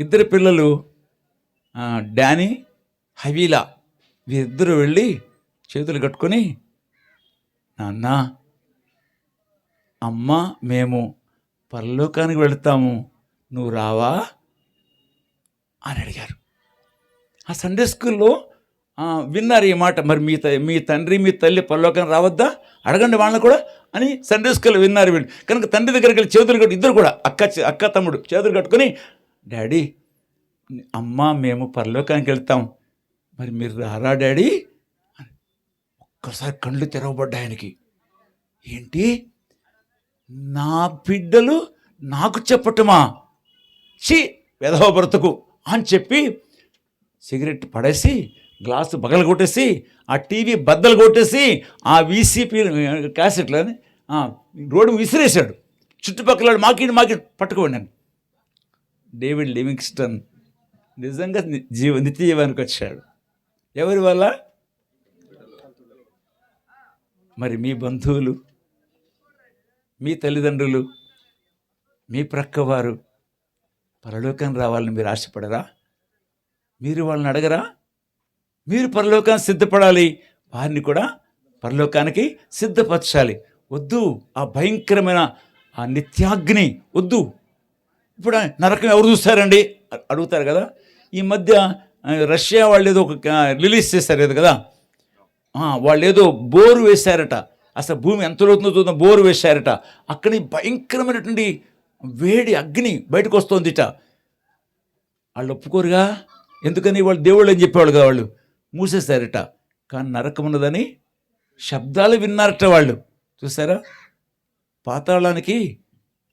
ఇద్దరు పిల్లలు డానీ, హవీలా, వీరిద్దరూ వెళ్ళి చేతులు కట్టుకొని, నాన్న, అమ్మ, మేము పరలోకానికి వెళతాము, నువ్వు రావా అని అడిగారు. ఆ సండే స్కూల్లో విన్నారు ఈ మాట. మరి మీ తండ్రి మీ తల్లి పరలోకానికి రావద్దా, అడగండి వాళ్ళని కూడా అని సండే స్కూల్లో విన్నారు వీళ్ళు. కనుక తండ్రి దగ్గరికి వెళ్ళి చేతులు కట్టు, ఇద్దరు కూడా అక్క తమ్ముడు చేతులు కట్టుకొని, డాడీ, అమ్మ, మేము పరలోకానికి వెళ్తాం, మరి మీరు రారా డాడీ? ఒక్కసారి కళ్ళు తెరవబడ్డాయి ఆయనకి. ఏంటి, నా బిడ్డలు నాకు చెప్పటమా, ఛీ వెధవ బ్రతుకు అని చెప్పి సిగరెట్ పడేసి, గ్లాసు బగలు కొట్టేసి, ఆ టీవీ బద్దలు కొట్టేసి, ఆ వీసీపీ క్యాసెట్లని రోడ్డు విసిరేశాడు. చుట్టుపక్కల మాకి పట్టుకోండి. డేవిడ్ లివింగ్స్టన్ నిజంగా నిత్య జీవానికి వచ్చాడు. ఎవరి వల్ల? మరి మీ బంధువులు, మీ తల్లిదండ్రులు, మీ ప్రక్కవారు పరలోకానికి రావాలని మీరు ఆశపడరా? మీరు వాళ్ళని అడగరా? మీరు పరలోకానికి సిద్ధపడాలి, వారిని కూడా పరలోకానికి సిద్ధపరచాలి. వద్దు ఆ భయంకరమైన ఆ నిత్యాగ్ని వద్దు. ఇప్పుడు నరకం ఎవరు చూస్తారండి అడుగుతారు కదా. ఈ మధ్య రష్యా వాళ్ళు ఏదో ఒక రిలీజ్ చేశారు కదా, వాళ్ళు ఏదో బోరు వేశారట. అసలు భూమి ఎంత లోతుందో చూద్దాం, బోరు వేశారట. అక్కడి భయంకరమైనటువంటి వేడి అగ్ని బయటకు వస్తుందిట. వాళ్ళు ఒప్పుకోరుగా, ఎందుకని వాళ్ళు దేవుళ్ళు అని చెప్పేవాళ్ళు కదా, వాళ్ళు మూసేశారట. కానీ నరకం ఉన్నదని శబ్దాలు విన్నారట వాళ్ళు. చూసారా? పాతాళానికి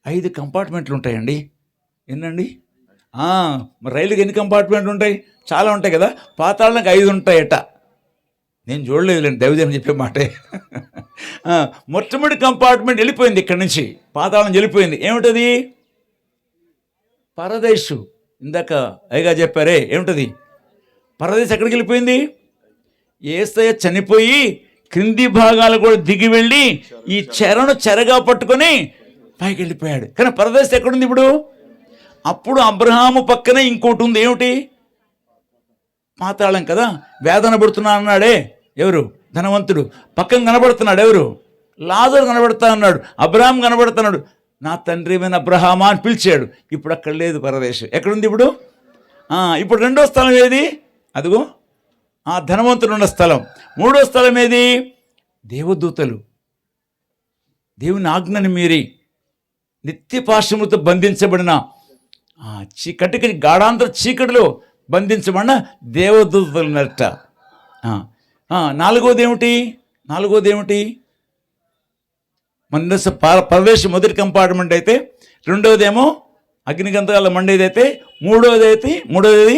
5 కంపార్ట్మెంట్లు ఉంటాయండి. ఎన్నండి? రైలుకి ఎన్ని కంపార్ట్మెంట్లు ఉంటాయి? చాలా ఉంటాయి కదా. పాతాళానికి 5 ఉంటాయట. నేను చూడలేదులేండి, దైవజనం చెప్పే మాటే. మొట్టమొదటి కంపార్ట్మెంట్ వెళ్ళిపోయింది, ఇక్కడి నుంచి పాతాళం వెళ్ళిపోయింది. ఏమిటది? పరదేశు. ఇందాక అయ్యగా చెప్పారే, ఏమిటది పరదేశం? ఎక్కడికి వెళ్ళిపోయింది? యేసయ్య చనిపోయి క్రింది భాగాలు కూడా దిగి వెళ్ళి ఈ చెరను చెరగా పట్టుకొని పైకి వెళ్ళిపోయాడు. కానీ పరదేశం ఎక్కడుంది ఇప్పుడు? అప్పుడు అబ్రహాము పక్కనే ఇంకోటి ఉంది. ఏమిటి? పాతాళం కదా. వేదన పడుతున్నా అన్నాడే ఎవరు? ధనవంతుడు. పక్కన కనబడుతున్నాడు ఎవరు? లాజరు కనబడతా ఉన్నాడు. అబ్రహాం కనబడుతున్నాడు. నా తండ్రి మీద అబ్రహామా అని పిలిచాడు. ఇప్పుడు అక్కడ లేదు పరదేశం. ఎక్కడుంది ఇప్పుడు? ఇప్పుడు రెండో స్థలం ఏది? అదిగో ఆ ధనవంతుడు ఉన్న స్థలం. మూడో స్థలం ఏది? దేవదూతలు. దేవుని ఆజ్ఞని మీరి నిత్య పాశములతో బంధించబడిన కటిక గాఢాంతర చీకటిలో బంధించబడిన దేవదూతలు ఉన్నట్ట. నాలుగోది ఏమిటి? మన పరదేశం మొదటి కంపార్ట్మెంట్ అయితే, రెండవదేమో అగ్నిగంధకాల మండేది అయితే, మూడోది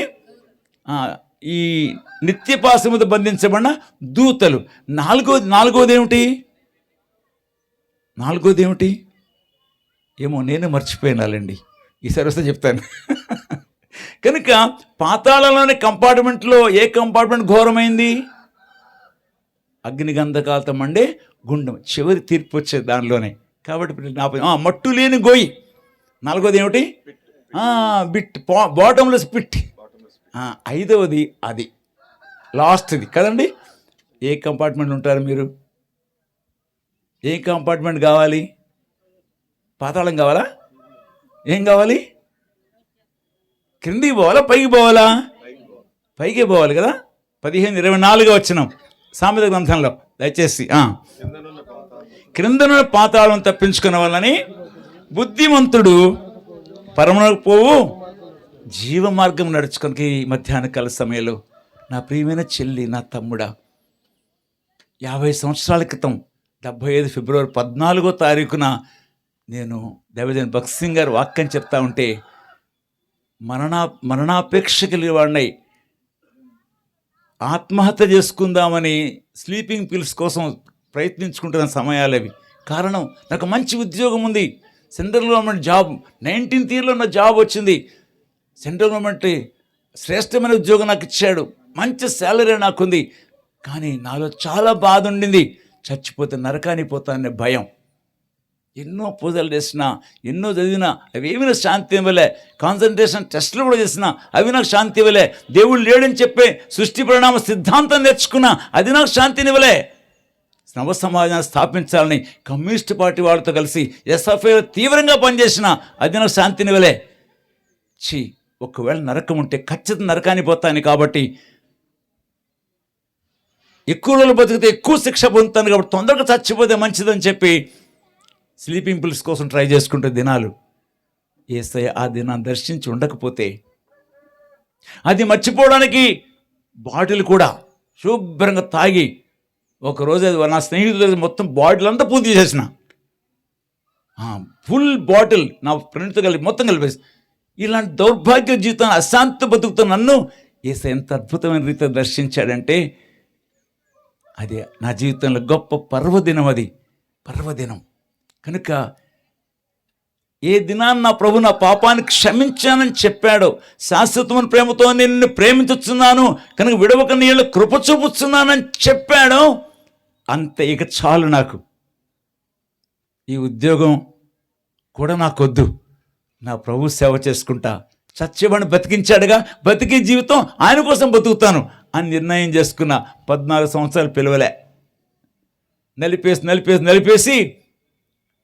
ఈ నిత్యపాశముతో బంధించబడిన దూతలు. నాలుగోది ఏమిటి? ఏమో నేను మర్చిపోయినాలండి, ఈసారి వస్తే చెప్తాను. కనుక పాతాళంలోని కంపార్ట్మెంట్లో ఏ కంపార్ట్మెంట్ ఘోరమైంది? అగ్నిగంధకాలతో మండే గుండం. చివరి తీర్పు వచ్చేది దానిలోనే. కాబట్టి మట్టు లేని గోయి. నాలుగోది ఏమిటి? Bit, bottomless pit. 5వది అది లాస్ట్ది కదండి. ఏ కంపార్ట్మెంట్ ఉంటారు మీరు? ఏ కంపార్ట్మెంట్ కావాలి? పాతాళం కావాలా? ఏం కావాలి? క్రిందికి పోవాలా, పైకి పోవాలా? పైకి పోవాలి కదా. 15:24 వచ్చినాం సామెత గ్రంథంలో. దయచేసి క్రిందన పాతాళం తప్పించుకున్న వాళ్ళని బుద్ధిమంతుడు పరమునకు పోవు జీవ మార్గం నడుచుకొని మధ్యాహ్న కాల సమయంలో నా ప్రియమైన చెల్లి, నా తమ్ముడా, 50 సంవత్సరాల క్రితం 75 ఫిబ్రవరి 14వ తారీఖున నేను దైవజన్ భగత్ సింగ్ గారు వాక్యం చెప్తా ఉంటే మరణాపేక్ష కలిగిన వాడినై ఆత్మహత్య చేసుకుందామని స్లీపింగ్ పిల్స్ కోసం ప్రయత్నించుకుంటున్న సమయాలు అవి. కారణం, నాకు మంచి ఉద్యోగం ఉంది, సెంట్రల్ గవర్నమెంట్ జాబ్, 19th ఇయర్లో నా జాబ్ వచ్చింది, సెంట్రల్ గవర్నమెంట్ శ్రేష్టమైన ఉద్యోగం నాకు ఇచ్చాడు, మంచి శాలరీ నాకుంది. కానీ నాలో చాలా బాధ ఉండింది, చచ్చిపోతే నరకానికి పోతాననే భయం. ఎన్నో పూజలు చేసినా, ఎన్నో చదివినా అవి ఏమి నాకు శాంతి ఇవ్వలే. కాన్సన్ట్రేషన్ టెస్టులు కూడా చేసినా అవి నాకు శాంతి ఇవ్వలే. దేవుడు లేడని చెప్పే సృష్టి పరిణామ సిద్ధాంతం నేర్చుకున్నా, అది నాకు శాంతినివ్వలే. నవ సమాజాన్ని స్థాపించాలని కమ్యూనిస్ట్ పార్టీ వాళ్ళతో కలిసి ఎస్ఎఫ్ఐ తీవ్రంగా పనిచేసిన, అది నాకు శాంతినివ్వలే. ఒకవేళ నరకం ఉంటే ఖచ్చితంగా నరకానికి పోతాను, కాబట్టి ఎక్కువ రోజులు బతికితే ఎక్కువ శిక్ష పొందుతాను, కాబట్టి తొందరగా చచ్చిపోతే మంచిదని చెప్పి స్లీపింగ్ పిల్స్ కోసం ట్రై చేసుకుంటే దినాలు. యేసయ్య ఆ దినాన్ని దర్శించి ఉండకపోతే అది మర్చిపోవడానికి బాటిల్ కూడా శుభ్రంగా తాగి ఒకరోజు అది నా స్నేహితులు మొత్తం బాటిల్ అంతా పూర్తి చేసిన, ఫుల్ బాటిల్ నా ఫ్రెండ్తో కలిపి మొత్తం కలిపేసి. ఇలాంటి దౌర్భాగ్య జీవితాన్ని అశాంతి బతుకుతున్న నన్ను యేసయ్య ఎంత అద్భుతమైన రీతిలో దర్శించాడంటే అది నా జీవితంలో గొప్ప పర్వదినం. అది పర్వదినం కనుక ఏ దినాన్ని నా ప్రభు నా పాపాన్ని క్షమించానని చెప్పాడో, శాశ్వతమైన ప్రేమతో నిన్ను ప్రేమించుచున్నాను కనుక విడవక నీళ్ళు కృప చూపుచున్నానని చెప్పాడో, అంతే, ఇక చాలు. నాకు ఈ ఉద్యోగం కూడా నాకొద్దు, నా ప్రభు సేవ చేసుకుంటా, చచ్చేవాడిని బతికించాడుగా, బతికే జీవితం ఆయన కోసం బతుకుతాను అని నిర్ణయం చేసుకున్న. 14 సంవత్సరాలు పిలవలే, నలిపేసి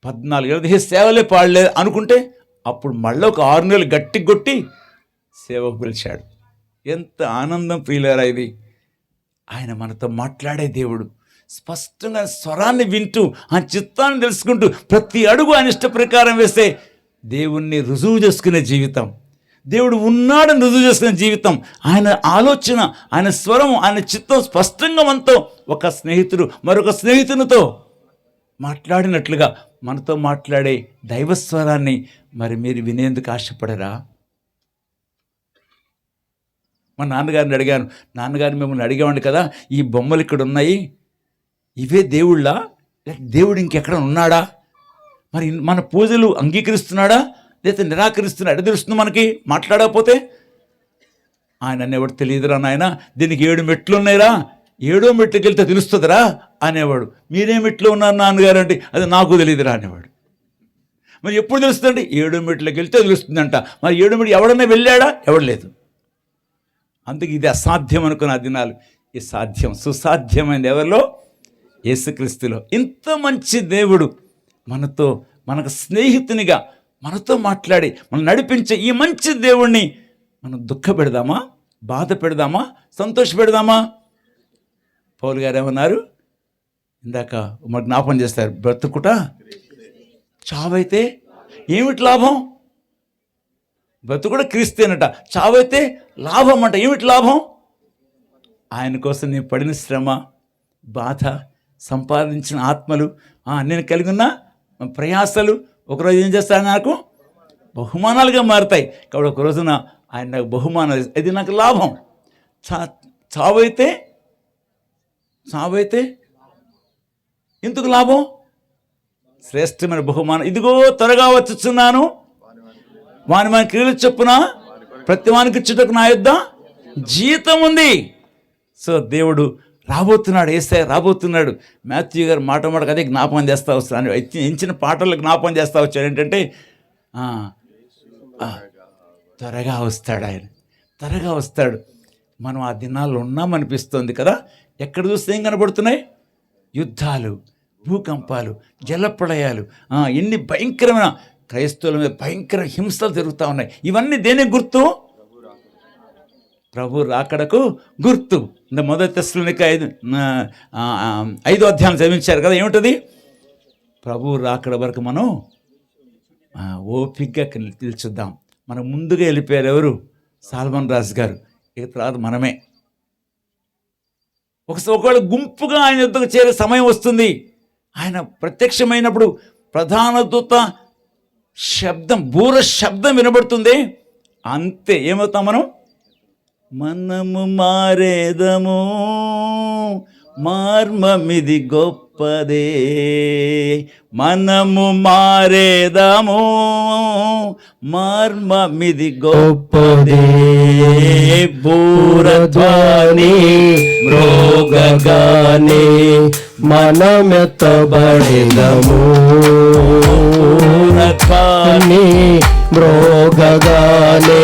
14 ఏళ్ళ సేవలే పాడలేదు అనుకుంటే అప్పుడు మళ్ళీ ఒక 6 నెలలు గట్టి కొట్టి సేవకు పిలిచాడు. ఎంత ఆనందం ప్రియులారా ఇది. ఆయన మనతో మాట్లాడే దేవుడు, స్పష్టంగా స్వరాన్ని వింటూ ఆ చిత్తాన్ని తెలుసుకుంటూ ప్రతి అడుగు ఆయన ఇష్ట ప్రకారం వేస్తే దేవుణ్ణి రుజువు చేసుకునే జీవితం, దేవుడు ఉన్నాడని రుజువు చేసుకునే జీవితం. ఆయన ఆలోచన, ఆయన స్వరం, ఆయన చిత్తం స్పష్టంగా మనతో ఒక స్నేహితుడు మరొక స్నేహితునితో మాట్లాడినట్లుగా మనతో మాట్లాడే దైవస్వరాన్ని మరి మీరు వినేందుకు ఆశపడరా? మా నాన్నగారిని అడిగాను, నాన్నగారు మిమ్మల్ని అడిగామండి కదా, ఈ బొమ్మలు ఇక్కడ ఉన్నాయి, ఇవే దేవుళ్ళ, దేవుడు ఇంకెక్కడ ఉన్నాడా, మరి మన పూజలు అంగీకరిస్తున్నాడా లేదా నిరాకరిస్తున్నాడా తెలుస్తుంది మనకి మాట్లాడకపోతే. ఆయన అనేవాడు, తెలియదురా నాయన, దీనికి 7 మెట్లు ఉన్నాయిరా, 7వ మెట్లుకి వెళ్తే తెలుస్తుందిరా అనేవాడు. మీరే మెట్లు ఉన్నారు నాన్నగారు అంటే, అది నాకు తెలియదురా అనేవాడు. మరి ఎప్పుడు తెలుస్తుందండి? 7వ మెట్లోకి వెళ్తే తెలుస్తుందంట. మరి 7వ మెట్లు ఎవడన్నా వెళ్ళాడా? ఎవడలేదు. అందుకే ఇది అసాధ్యం అనుకున్న దినాలు ఈ సాధ్యం, సుసాధ్యమైంది ఎవరిలో? యేసుక్రీస్తులో. ఇంత మంచి దేవుడు మనతో, మనకు స్నేహితునిగా మనతో మాట్లాడి మనం నడిపించే ఈ మంచి దేవుణ్ణి మనం దుఃఖ పెడదామా, బాధ పెడదామా, సంతోష పెడదామా? పౌలు గారు ఏమన్నారు ఇందాక మరి జ్ఞాపం చేస్తారు, బ్రతుకుట చావైతే ఏమిటి లాభం? బ్రతుకుట క్రీస్తేనట, చావైతే లాభం అంట. ఏమిటి లాభం? ఆయన కోసం నేను పడిన శ్రమ, బాధ, సంపాదించిన ఆత్మలు, నేను కలిగి ఉన్న ప్రయాసలు ఒకరోజు ఏం చేస్తాను, నాకు బహుమానాలుగా మారుతాయి. కాబట్టి ఒక రోజున ఆయన నాకు బహుమానాలు, ఇది నాకు లాభం. చావైతే ఎందుకు లాభం? శ్రేష్టమైన బహుమానం, ఇదిగో త్వరగా వచ్చుచున్నాను, వాని మన క్రియలు చొప్పున ప్రతి వానికి ఇచ్చుటకు నా యొద్ద జీతం ఉంది. సో దేవుడు రాబోతున్నాడు, యేసయ్య రాబోతున్నాడు. మాథ్యూ గారు మాటకు అదే జ్ఞాపకం చేస్తూ వస్తాను, ఎంచిన పాటలు జ్ఞాపకం చేస్తూ వచ్చాడు. ఏంటంటే త్వరగా వస్తాడు, ఆయన త్వరగా వస్తాడు. మనం ఆ దినాల్లో ఉన్నామనిపిస్తుంది కదా. ఎక్కడ చూస్తే ఏం కనబడుతున్నాయి? యుద్ధాలు, భూకంపాలు, జలప్రళయాలు, ఎన్ని భయంకరమైన క్రైస్తవుల మీద భయంకర హింసలు జరుగుతూ ఉన్నాయి. ఇవన్నీ దేనికి గుర్తు? ప్రభు రాకడకు గుర్తు. మొదటి తెస్సలోనిక 5వ అధ్యాయం చదివించారు కదా, ఏమిటది? ప్రభు రాకడ వరకు మనం ఓపికగా నిల్చుద్దాం. మనం ముందుగా వెళ్ళిపోయారు ఎవరు? సాల్మన్ రాజు గారు. ఇక తర్వాత మనమే. ఒకవేళ గుంపుగా ఆయన యుద్ధకు చేరే సమయం వస్తుంది. ఆయన ప్రత్యక్షమైనప్పుడు ప్రధాన దూత శబ్దం, బూర శబ్దం వినబడుతుంది. అంతే, ఏమవుతాం మనం? మనము మారేదము, మార్మమిది గొప్పదే. మనము మారేదము, మార్మమిది గొప్పదే. బూరధ్వని మ్రోగగానే మనమెత్తబడెదము. బూరధ్వని మ్రోగగానే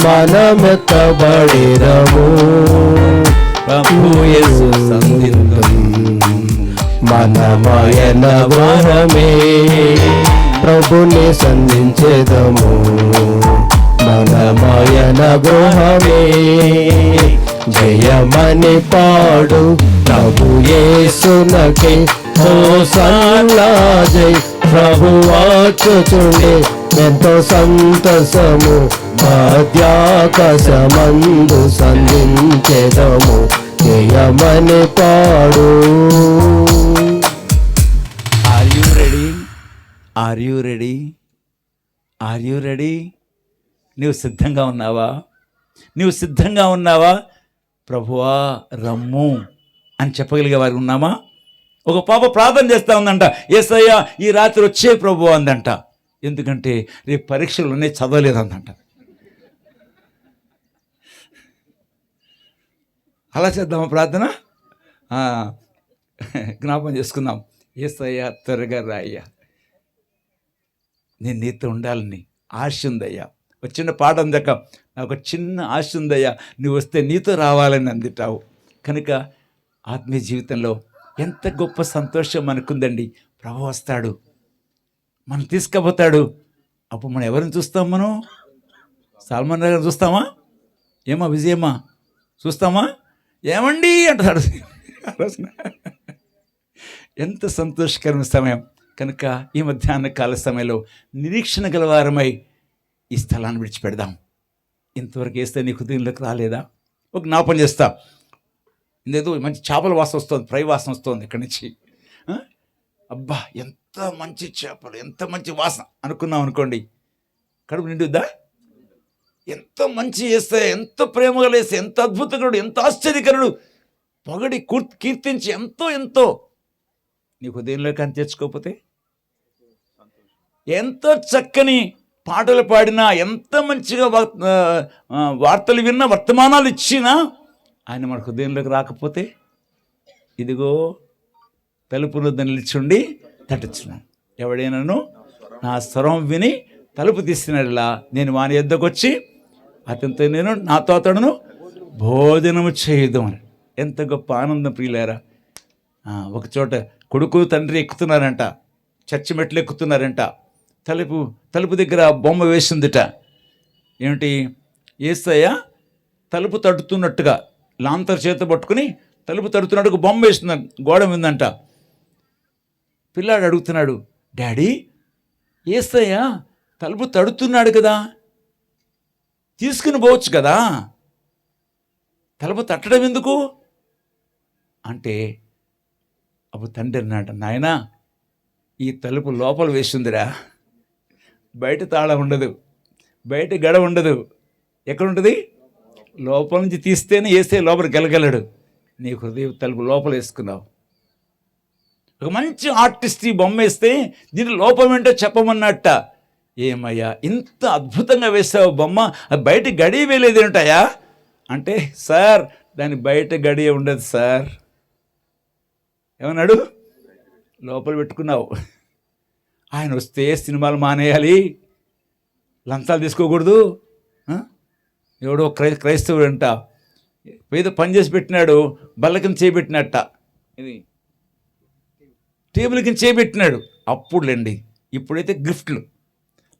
మనమెత్తబడెదము. ప్రభు యేసు సంధింతుం మనమయన వరమే, ప్రభుని సంధించెదము. మనమయన గృహమే, జయమని పాడు ప్రభు యేసునకే హోసన్నా జై. ప్రభు వాచుచుండే ఎంతో సంతసము, మధ్యాకాశమందు సంధించెదము. జయమని పాడు. Are you ready? Are you ready? Are you ready? నీవు సిద్ధంగా ఉన్నావా? నీవు సిద్ధంగా ఉన్నావా? ప్రభువా రమ్ము అని చెప్పగలిగే వారు ఉన్నామా? ఒక పాప ప్రార్థన చేస్తూ ఉందంట, యేసయ్యా ఈ రాత్రి వచ్చే ప్రభు అందంట. ఎందుకంటే రేపు పరీక్షలు ఉన్నాయి, చదవలేదందంట. అలా చేద్దామా ప్రార్థన? జ్ఞాపకం చేసుకుందాం. యేసయ్యా త్వరగా రాయ్యా, నేను నీతో ఉండాలని ఆశ ఉందయ్యా. ఒక చిన్న పాట అందక, నాకు ఒక చిన్న ఆశ ఉందయ్యా, నువ్వు వస్తే నీతో రావాలని అందిటావు. కనుక ఆత్మీయ జీవితంలో ఎంత గొప్ప సంతోషం మనకుందండి. ప్రభు వస్తాడు, మనం తీసుకుపోతాడు. అప్పుడు మనం ఎవరిని చూస్తాం? మనం సాల్మన్ గారు చూస్తామా? ఏమా విజయమ్మా చూస్తామా? ఏమండి అంటాడు. ఎంత సంతోషకరమైన సమయం. కనుక ఈ మధ్యాహ్న కాల సమయంలో నిరీక్షణ గలవారమై ఈ స్థలాన్ని విడిచిపెడదాం. ఇంతవరకు వేస్తే నీ హృదయంలోకి రాలేదా? ఒక జ్ఞాపం చేస్తా. ఇదేదో మంచి చేపల వాసన వస్తుంది, ఫ్రై వాసన వస్తుంది ఇక్కడి నుంచి. అబ్బా ఎంత మంచి చేపలు, ఎంత మంచి వాసన అనుకున్నాం అనుకోండి, కడుపు నిండుద్దా? ఎంత మంచి వేస్తే, ఎంత ప్రేమగా వేస్తే, ఎంత అద్భుతకరుడు, ఎంత ఆశ్చర్యకరుడు, పొగడి కీర్తించి ఎంతో ఎంతో నీ హృదయంలోకి అని తెచ్చుకోకపోతే, ఎంతో చక్కని పాటలు పాడినా, ఎంత మంచిగా వార్తలు విన్నా, వర్తమానాలు ఇచ్చినా ఆయన మన హృదయంలోకి రాకపోతే, ఇదిగో తలుపు వద్ద నిలిచుండి తట్టుచున్నాను, ఎవడైనాను నా స్వరం విని తలుపు తీసినట్లా నేను వాని యొద్దకు వచ్చి అతనితో నేను నాతో అతడును భోజనము చేయదు అని. ఎంత గొప్ప ఆనందం ప్రియులారా. ఒక చోట కొడుకు తండ్రి ఎక్కుతున్నారంట, చర్చి మెట్లు ఎక్కుతున్నారంట. తలుపు దగ్గర బొమ్మ వేసిందిట. ఏమిటి? యేసయ్య తలుపు తడుతున్నట్టుగా లాంతర్ చేత పట్టుకుని తలుపు తడుతున్నట్టుగా బొమ్మ వేస్తుంది, గోడ ఉందంట. పిల్లాడు అడుగుతున్నాడు, డాడీ యేసయ్య తలుపు తడుతున్నాడు కదా, తీసుకుని పోవచ్చు కదా, తలుపు తట్టడం ఎందుకు అంటే, అప్పుడు తండ్రి అన్నాడు, నాయనా ఈ తలుపు లోపల వేసిందిరా, బయట తాళం ఉండదు, బయట గడ ఉండదు. ఎక్కడుంటుంది? లోపల నుంచి తీస్తేనే వేసే లోపలికి వెళ్ళగలడు. నీ హృదయ తలుపు లోపల వేసుకున్నావు. ఒక మంచి ఆర్టిస్ట్ ఈ బొమ్మ వేస్తే దీని లోపం ఏంటో చెప్పమన్నట్ట. ఏమయ్యా ఇంత అద్భుతంగా వేసావు బొమ్మ, అది బయట గడి వేయలేదు ఏంటయ్యా అంటే, సార్ దాని బయట గడియ ఉండదు సార్. ఏమన్నాడు? లోపల పెట్టుకున్నావు. ఆయన వస్తే సినిమాలు మానేయాలి, లంచాలు తీసుకోకూడదు. ఎవడో క్రైస్తవుడు అంట ఏదో పని చేసి పెట్టినాడు, బల్ల కింద చేయబెట్టినట్ట, ఇది టేబుల్ కింద చేయబెట్టినాడు. అప్పుడులేండి, ఇప్పుడైతే గిఫ్ట్లు,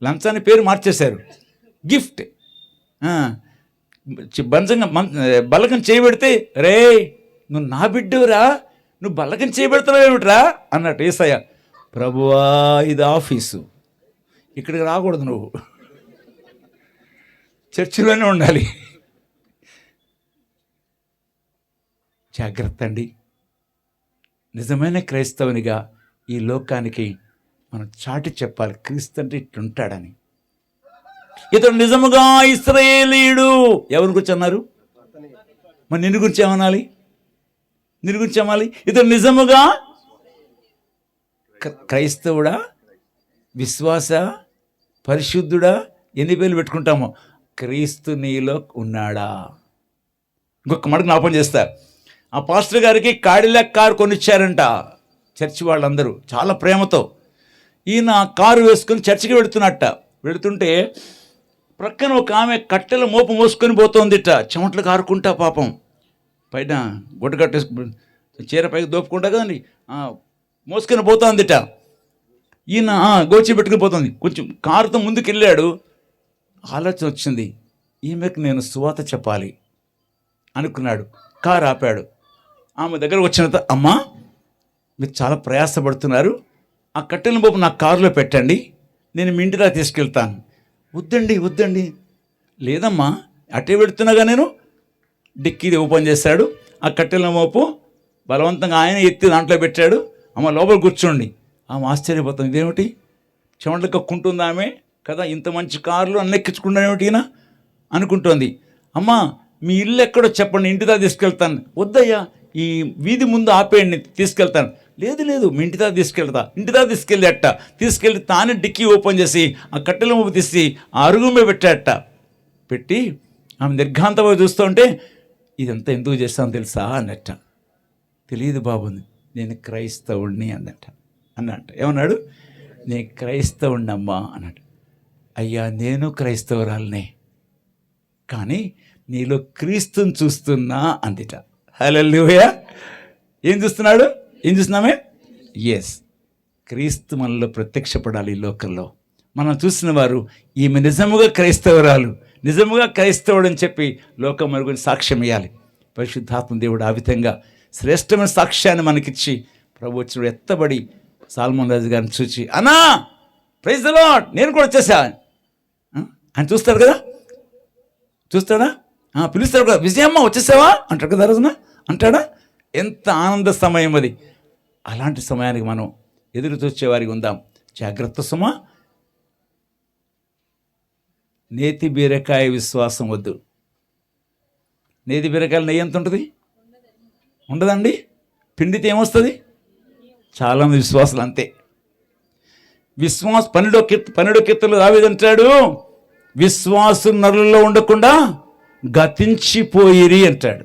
లంచాన్ని పేరు మార్చేశారు, గిఫ్ట్. బంజంగా బల్లకం చేయబెడితే, రే నువ్వు నా బిడ్డవురా, నువ్వు బల్లకం చేయబెడతావు ఏమిట్రా అన్నట్టు. యేసయ్య ప్రభువా ఇది ఆఫీసు, ఇక్కడికి రాకూడదు, నువ్వు చర్చిలోనే ఉండాలి. జాగ్రత్త అండి. నిజమైన క్రైస్తవునిగా ఈ లోకానికి మనం చాటి చెప్పాలి, క్రీస్తు అంటే ఇట్లుంటాడని. ఇతడు నిజముగా ఇశ్రాయేలీయుడు. ఎవరి గురించి అన్నారు? మరి నిన్ను గురించి ఏమనాలి? నిన్ను గురించి ఏమాలి? ఇతడు నిజముగా క్రైస్తవుడా, విశ్వాస, పరిశుద్ధుడా, ఎన్ని పేర్లు పెట్టుకుంటామో, క్రీస్తు నీలో ఉన్నాడా? ఇంకొక మటుకు జ్ఞాపకం చేస్తా. ఆ పాస్టర్ గారికి కాడిలాక్ కారు కొనిచ్చారంట చర్చి వాళ్ళందరూ చాలా ప్రేమతో. ఈయన కారు వేసుకుని చర్చికి వెళుతుంటే ప్రక్కన ఒక ఆమె కట్టెల మోపు మోసుకొని పోతోందిట, చెమటలు కారుకుంటా పాపం. పైన గుడ్డ కట్టేసు చీర పైకి దోపుకుంటా కదండి, మోసుకొని పోతోందిట. ఈయన గోచి పెట్టుకుని పోతుంది. కొంచెం కారుతో ముందుకు వెళ్ళాడు. ఆలోచన వచ్చింది, ఈమెకు నేను సువాత చెప్పాలి అనుకున్నాడు. కారు ఆపాడు. ఆమె దగ్గర వచ్చిన తర్వాత, అమ్మా మీరు చాలా ప్రయాసపడుతున్నారు, ఆ కట్టెల మోపు నా కారులో పెట్టండి, నేను మీ ఇంటిలా తీసుకెళ్తాను. వద్దండి. లేదమ్మా, అటే పెడుతున్నాగా నేను. డిక్కీ ఓపెన్ చేశాడు. ఆ కట్టెల మోపు బలవంతంగా ఆయన ఎత్తి దాంట్లో పెట్టాడు. అమ్మ లోపల కూర్చోండి. ఆమె ఆశ్చర్యపోతుంది, ఇదేమిటి చెమటలు కక్కుంటుంది ఆమె కదా, ఇంత మంచి కార్లు అన్నెక్కించుకుంటానేమిటినా అనుకుంటోంది. అమ్మా మీ ఇల్లు ఎక్కడో చెప్పండి, ఇంటిదా తీసుకెళ్తాను. వద్దయ్యా, ఈ వీధి ముందు ఆపేయండి, తీసుకెళ్తాను. లేదు మీ ఇంటిదా తీసుకెళ్ళి తీసుకెళ్ళి తానే డిక్కీ ఓపెన్ చేసి ఆ కట్టెల మోపు తీసి ఆ అరుగు మీద పెట్టాట. పెట్టి ఆమె నిర్ఘాంతగా చూస్తూ ఉంటే, ఇదంతా ఎందుకు చేస్తాను తెలుసా అన్నట్ట. తెలియదు బాబు, నేను క్రైస్తవుడిని అన్నట్ట. ఏమన్నాడు? నేను క్రైస్తవుడినమ్మా అన్నాడు. అయ్యా నేను క్రైస్తవురాలనే, కానీ నీలో క్రీస్తుని చూస్తున్నా అందిట. హల్లెలూయా. ఏం చూస్తున్నామే? ఎస్, క్రీస్తు మనలో ప్రత్యక్షపడాలి ఈ లోకంలో. మనం చూసిన వారు ఈమె నిజముగా క్రైస్తవురాలు, నిజముగా క్రైస్తవుడు అని చెప్పి లోకం మన గురించి సాక్ష్యం ఇవ్వాలి. పరిశుద్ధాత్మ దేవుడు ఆ విధంగా శ్రేష్టమైన సాక్ష్యాన్ని మనకిచ్చి ప్రభు వచ్చినప్పుడు ఎత్తబడి సాల్మన్ రాజు గారిని చూచి, అన్నా ప్రైజ్ ది లార్డ్, నేను కూడా వచ్చేసా అని చూస్తాడా? పిలుస్తాడు కదా, విజయమ్మ వచ్చేసావా అంటాడు కదా, రోజున అంటాడా? ఎంత ఆనంద సమయం అది. అలాంటి సమయానికి మనం ఎదురు చూసేవారికి ఉందాం. జాగ్రత్త సుమా. నేతి బీరకాయ విశ్వాసం వద్దు. నేతి బీరకాయలు నెయ్యి ఎంత ఉంటుంది? ఉండదండి. పిండితే ఏమొస్తుంది? చాలామంది విశ్వాసాలు అంతే. పన్నెండో కీర్తనలో దావీదంటాడు, విశ్వాసం నరులలో ఉండకుండా గతించిపోయిరి అంటాడు.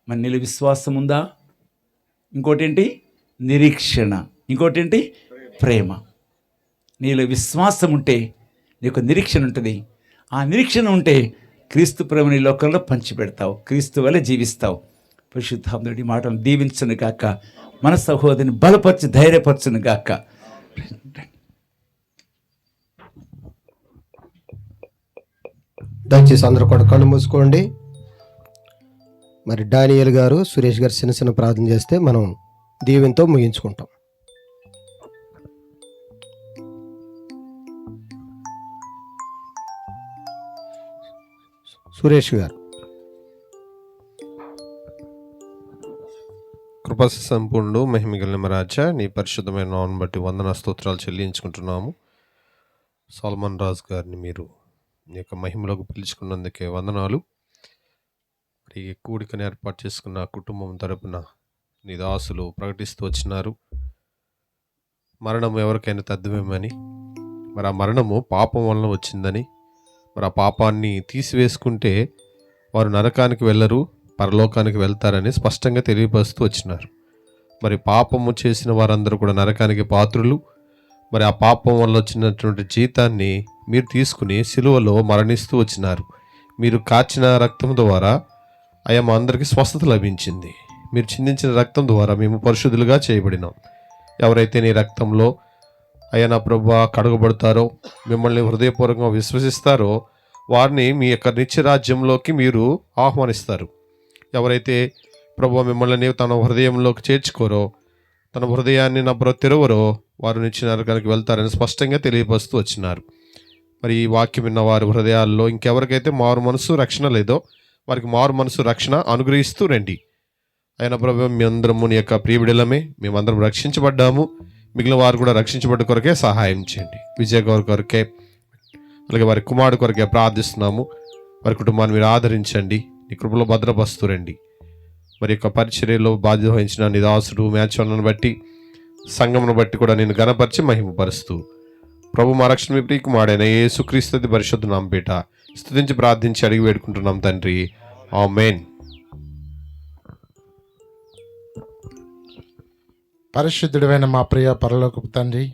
మన నీళ్ళు విశ్వాసం ఉందా? ఇంకోటేంటి? నిరీక్షణ. ఇంకోటేంటి? ప్రేమ. నీలో విశ్వాసం ఉంటే నీకు నిరీక్షణ ఉంటుంది. ఆ నిరీక్షణ ఉంటే క్రీస్తు ప్రేమని లోకంలో పంచిపెడతావు, క్రీస్తు వల్ల జీవిస్తావు. పరిశుద్ధాత్ముడి మాటలు దీవించును గాక, మన సహోదరిని బలపరచు, ధైర్యపరచును గాక. దయచేసి అందరూ కూడా కళ్ళు మూసుకోండి. మరి డానియల్ గారు, సురేష్ గారు చిన్న ప్రార్థన చేస్తే మనం దీవెనతో ముగించుకుంటాం. సురేష్ గారు. కృపా సంపూర్ణుడు మహిమగల రాజా, నీ పరిశుద్ధమైన నామమును బట్టి వందన స్తోత్రాలు చెల్లించుకుంటున్నాము. సాల్మన్ రాజు గారిని మీరు నీ యొక్క మహిమలోకి పిలుచుకున్నందుకే వందనాలు. ఈ కూడికను ఏర్పాటు చేసుకున్న కుటుంబం తరపున నీ దాసులు ప్రకటిస్తూ వచ్చినారు, మరణం ఎవరికైనా తథ్యమేమని, మరి ఆ మరణము పాపం వలన వచ్చిందని, మరి ఆ పాపాన్ని తీసివేసుకుంటే వారు నరకానికి వెళ్ళరు, పరలోకానికి వెళ్తారని స్పష్టంగా తెలియపరుస్తూ వచ్చినారు. మరి పాపము చేసిన వారందరూ కూడా నరకానికి పాత్రులు. మరి ఆ పాపం వల్ల వచ్చినటువంటి జీతాన్ని మీరు తీసుకుని సిలువలో మరణిస్తూ వచ్చినారు. మీరు కార్చిన రక్తం ద్వారా అయ్యా మా అందరికీ స్వస్థత లభించింది. మీరు చిందించిన రక్తం ద్వారా మేము పరిశుద్ధులుగా చేయబడినాం. ఎవరైతే నీ రక్తంలో అయ్యా నా ప్రభువా కడగబడతారో, మిమ్మల్ని హృదయపూర్వకంగా విశ్వసిస్తారో వారిని మీ యొక్క నిత్యరాజ్యంలోకి మీరు ఆహ్వానిస్తారు. ఎవరైతే ప్రభువా మిమ్మల్ని తన హృదయంలోకి చేర్చుకోరో, తన హృదయాన్ని నబ్బరో తెరవరో వారు నిత్య నరకానికి వెళ్తారని స్పష్టంగా తెలియపరుస్తూ వచ్చినారు. మరి ఈ వాక్యం విన్న వారి హృదయాల్లో ఇంకెవరికైతే మారు మనసు రక్షణ లేదో వారికి మారు మనసు రక్షణ అనుగ్రహిస్తూ రండి. అయిన ప్రభు, మీ అందరము నీ యొక్క ప్రియబిడలమే, మేమందరం రక్షించబడ్డాము. మిగిలిన వారు కూడా రక్షించబడ్డ కొరకే సహాయం చేయండి. విజయ్ గౌర్ కొరకే, అలాగే వారి కుమారుడు కొరకే ప్రార్థిస్తున్నాము. వారి కుటుంబాన్ని మీరు ఆదరించండి, నీ కృపలో భద్రపరుస్తూ రండి. మరి యొక్క పరిచర్యలో బాధ్యత వహించిన నీ దాసుడు మేచోళ్ళను బట్టి, సంఘమును బట్టి కూడా నేను ఘనపరిచి మహిమపరుస్తూ, ప్రభు మా రక్షణ మీ ప్రియకుమారుడైన యేసుక్రీస్తు పరిశుద్ధ నామముపేట స్తుతించి ప్రార్థించి అడిగి వేడుకుంటున్నాం తండ్రి. ఆమేన్. పరిశుద్ధుడైన మా ప్రియ పరలోకపు తండ్రి,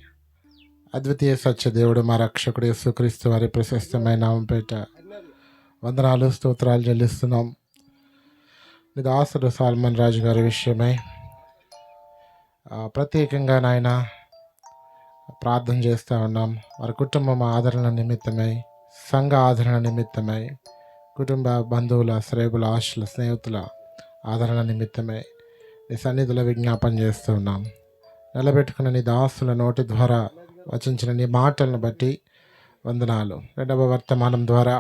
అద్వితీయ సత్య దేవుడు, మా రక్షకుడు యేసుక్రీస్తు వారి ప్రశస్తమైన నామముపేట వందనాలు స్తోత్రాలు చెల్లిస్తున్నాం. నీ దాసుడు సాల్మన్ రాజు గారి విషయమై ప్రత్యేకంగా నాయన ప్రార్థన చేస్తూ ఉన్నాం. వారి కుటుంబం ఆదరణ నిమిత్తమై, సంఘ ఆదరణ నిమిత్తమై, కుటుంబ బంధువుల, శ్రేయుల, ఆశల, స్నేహితుల ఆదరణ నిమిత్తమై నీ సన్నిధిలో విజ్ఞాపన చేస్తూ ఉన్నాం. నిలబెట్టుకున్న నీ దాసుల నోటి ద్వారా వచించిన నీ మాటలను బట్టి వందనాలు. రెండవ వర్తమానం ద్వారా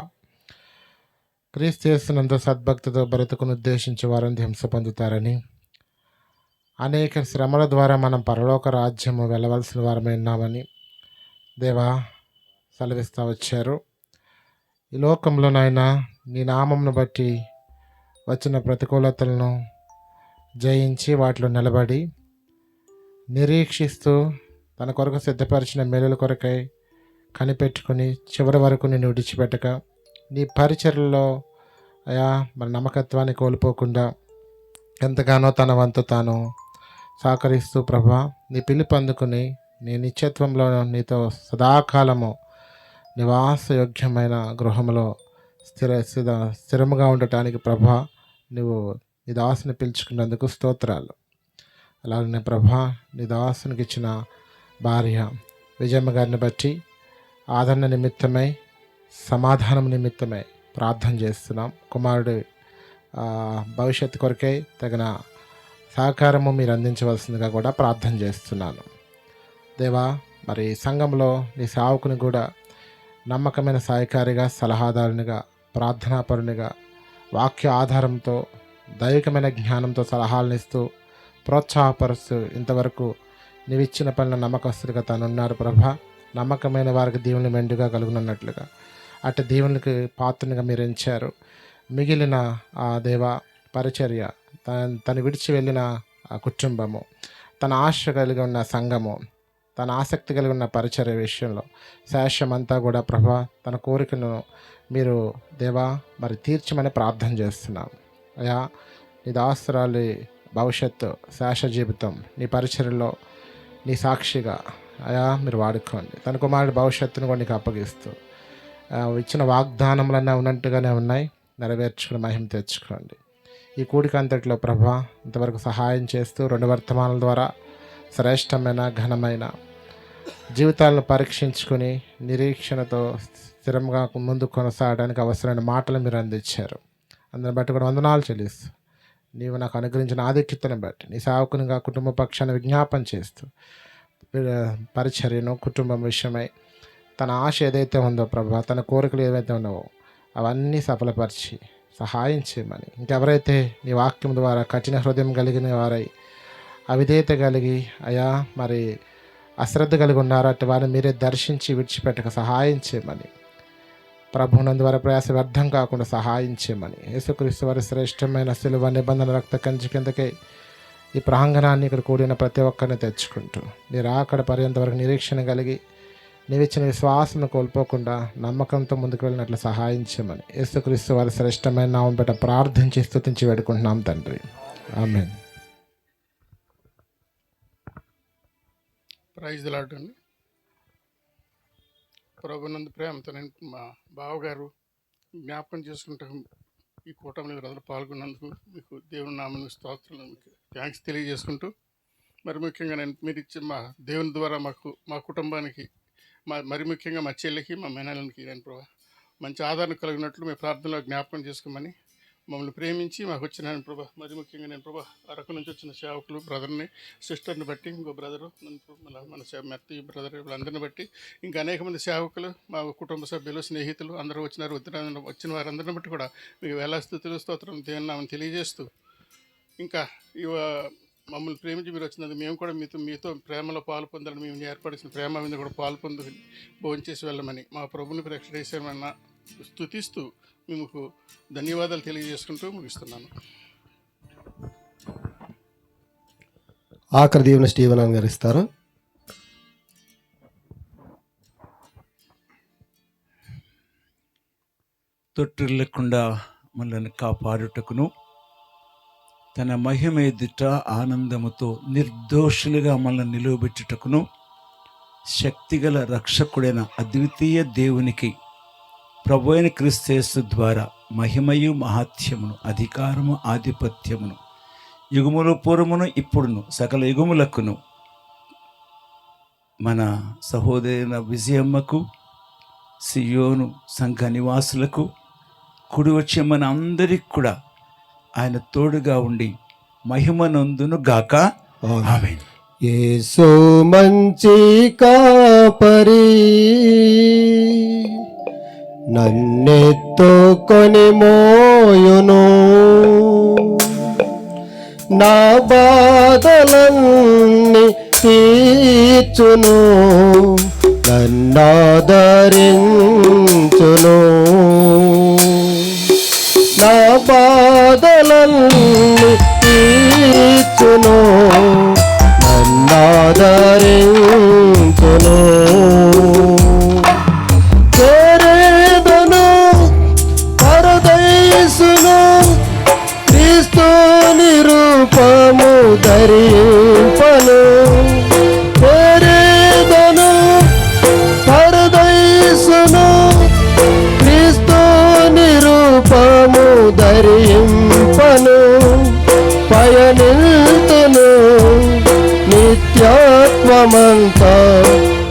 క్రీస్తు యేసునందు సద్భక్తితో బ్రతుకును ఉద్దేశించి వారిని హింస పొందుతారని, అనేక శ్రమల ద్వారా మనం పరలోక రాజ్యము వెళ్ళవలసిన వారమై ఉన్నామని దేవా సెలవిస్తూ వచ్చారు. ఈ లోకంలోనైనా నీ నామమును బట్టి వచ్చిన ప్రతికూలతలను జయించి వాటిలో నిలబడి నిరీక్షిస్తూ తన కొరకు సిద్ధపరిచిన మేలుల కొరకై కనిపెట్టుకుని చివరి వరకు నేను విడిచిపెట్టక నీ పరిచర్యలో అయా మన నమ్మకత్వాన్ని కోల్పోకుండా ఎంతగానో తన వంతు తాను సహకరిస్తూ ప్రభా నీ పిలుపు అందుకుని నీ నిత్యత్వంలో నీతో సదాకాలము నివాసయోగ్యమైన గృహంలో స్థిరముగా ఉండటానికి ప్రభా నువ్వు నీ దాసుని పిలుచుకున్నందుకు స్తోత్రాలు. అలాగనే ప్రభా నీ దాసునికి ఇచ్చిన భార్య విజయమ్మ గారిని బట్టి ఆదరణ నిమిత్తమై, సమాధానం నిమిత్తమై ప్రార్థన చేస్తున్నాం. కుమారుడు భవిష్యత్తు కొరకై తగిన సహకారము మీరు అందించవలసిందిగా కూడా ప్రార్థన చేస్తున్నాను. దేవా, మరి సంఘంలో నీ సేవకుని కూడా నమ్మకమైన సహాయకారిగా, సలహాదారునిగా, ప్రార్థనాపరునిగా, వాక్య ఆధారంతో, దైవికమైన జ్ఞానంతో సలహాలను ఇస్తూ ప్రోత్సాహపరుస్తూ ఇంతవరకు నీవిచ్చిన పనుల నమ్మకస్తుడిగా తానున్నారు ప్రభా. నమ్మకమైన వారికి దీవుని మెండుగా కలుగునున్నట్లుగా అటు దీవునికి పాత్రనిగా మీరు ఎంచారు. మిగిలిన ఆ దేవ పరిచర్య, తను విడిచి వెళ్ళిన ఆ కుటుంబము, తన ఆశ కలిగి ఉన్న సంఘము, తన ఆసక్తి కలిగి ఉన్న పరిచర్య విషయంలో శేషమంతా కూడా ప్రభా తన కోరికను మీరు దేవా మరి తీర్చమని ప్రార్థన చేస్తున్నాం. అయా నీ దాసురాలి భవిష్యత్తు, శేష జీవితం నీ పరిచర్యలో నీ సాక్షిగా అయా మీరు వాడుకోండి. తన కుమారుడి భవిష్యత్తును కూడా నీకు అప్పగిస్తూ ఇచ్చిన వాగ్దానములన్నీ ఉన్నట్టుగానే ఉన్నాయి, నెరవేర్చుకుని మహిమ తెచ్చుకోండి. ఈ కూడిక అంతటిలో ప్రభా ఇంతవరకు సహాయం చేస్తూ రెండు వర్తమానాల ద్వారా శ్రేష్టమైన, ఘనమైన జీవితాలను పరీక్షించుకొని నిరీక్షణతో స్థిరంగా ముందుకు కొనసాగడానికి అవసరమైన మాటలు మీరు అందించారు. అందుని బట్టి కూడా వందనాలు చెల్లిస్తూ నీవు నాకు అనుగ్రహించిన ఆధిక్యతను బట్టి నీ సేవకునిగా కుటుంబ పక్షాన్ని విజ్ఞాపన చేస్తూ పరిచర్యను, కుటుంబం విషయమై తన ఆశ ఏదైతే ఉందో ప్రభా, తన కోరికలు ఏవైతే ఉన్నావో అవన్నీ సఫలపరిచి సహాయం చేయమని, ఇంకెవరైతే నీ వాక్యం ద్వారా కఠిన హృదయం కలిగిన వారై అవిధేయత కలిగి అయా మరి అశ్రద్ధ కలిగి ఉన్నారో అటు వారిని మీరే దర్శించి విడిచిపెట్టక సహాయం చేయమని, ప్రభునందు వారి ప్రయాస వ్యర్థం కాకుండా సహాయం చేయమని, యేసుక్రీస్తు వారి శ్రేష్టమైన శిలువ నిబంధన రక్త కంచి కిందకే ఈ ప్రాంగణాన్ని ఇక్కడ కూడిన ప్రతి ఒక్కరిని తెచ్చుకుంటూ మీరు అక్కడ పర్యంత వరకు నిరీక్షణ కలిగి నీవిచ్చిన విశ్వాసం కోల్పోకుండా నమ్మకంతో ముందుకు వెళ్ళినట్లు సహాయం చేయమని యేసుక్రీస్తు వారి శ్రేష్టమైన నామం బట్టి ప్రార్థించి స్తుతించి వేడుకుంటున్నాం తండ్రి. ఆమేన్. ప్రైజ్ ది లార్డ్ అండి. ప్రభునందు ప్రేమతో నేను మా బావగారు జ్ఞాపకం చేసుకుంటా ఈ కూటమిలో ప్రజలు పాల్గొన్నందుకు మీకు దేవుని నామని స్తోత్రాలు, మీకు థ్యాంక్స్ తెలియజేసుకుంటూ, మరి ముఖ్యంగా నేను మీరు ఇచ్చే మా దేవుని ద్వారా మా కుటుంబానికి మరి ముఖ్యంగా మా చెల్లికి, మా మేనల్నికి నేను మంచి ఆదరణ కలిగినట్లు మీ ప్రార్థనలో జ్ఞాపకం చేసుకోమని మమ్మల్ని ప్రేమించి మాకు వచ్చిన ఆయన ప్రభా, మరి ముఖ్యంగా నేను ప్రభా అరకు నుంచి వచ్చిన సేవకులు బ్రదర్ని, సిస్టర్ని బట్టి, ఇంకో బ్రదరు, మన మెత్తి బ్రదర్, వీళ్ళందరిని బట్టి, ఇంకా అనేక మంది సేవకులు, మా కుటుంబ సభ్యులు, స్నేహితులు అందరూ వచ్చిన వారందరిని బట్టి కూడా మీకు వేలా స్తుతులు స్తోత్రం దేవుని నామని తెలియజేస్తూ, ఇంకా మమ్మల్ని ప్రేమించి మీరు వచ్చినందుకు మేము కూడా మీతో ప్రేమలో పాలు పొందాలని, మేము ఏర్పడిన ప్రేమ మీద కూడా పాలు పొందుకుని భోంచేసి వెళ్ళమని మా ప్రభుని రక్షణ స్తుతిస్తూ మీకు ధన్యవాదాలు తెలియజేసుకుంటూ ముగిస్తున్నాను. ఆఖరి దీవెన స్టీవెన్ అన్న గారు ఇస్తారు. తొట్టిల్లకుండా మనల్ని కాపాడుటకును, తన మహిమ ఎదుట ఆనందముతో నిర్దోషులుగా మనల్ని నిలువబెట్టుటకును శక్తిగల రక్షకుడైన అద్వితీయ దేవునికి ప్రభు అయిన క్రీస్తు యేసు ద్వారా మహిమయు మహాత్యమును, అధికారము, ఆధిపత్యమును యుగములు పూర్వమును ఇప్పుడును సకల యుగములకును మన సహోదరైన విజయమ్మకు, సియోను సంఘ నివాసులకు, కుడి వచ్చే మన అందరికి కూడా ఆయన తోడుగా ఉండి మహిమనందును గాక. ఆమేన్. యేసు మంచి కాపరి, నన్నెత్తుకొని మోయును, నా బాధలన్నీ తీర్చును, నన్నాదరించును, నా బాధలన్నీ తీర్చును, నన్నాదరించును. చేరేదను పరదైసును, క్రీస్తుని రూపము ధరింపను. చేరేదను పరదైసును, క్రీస్తుని రూపము ధరింపను. పయనిల్తును నిత్యాత్మమంతా,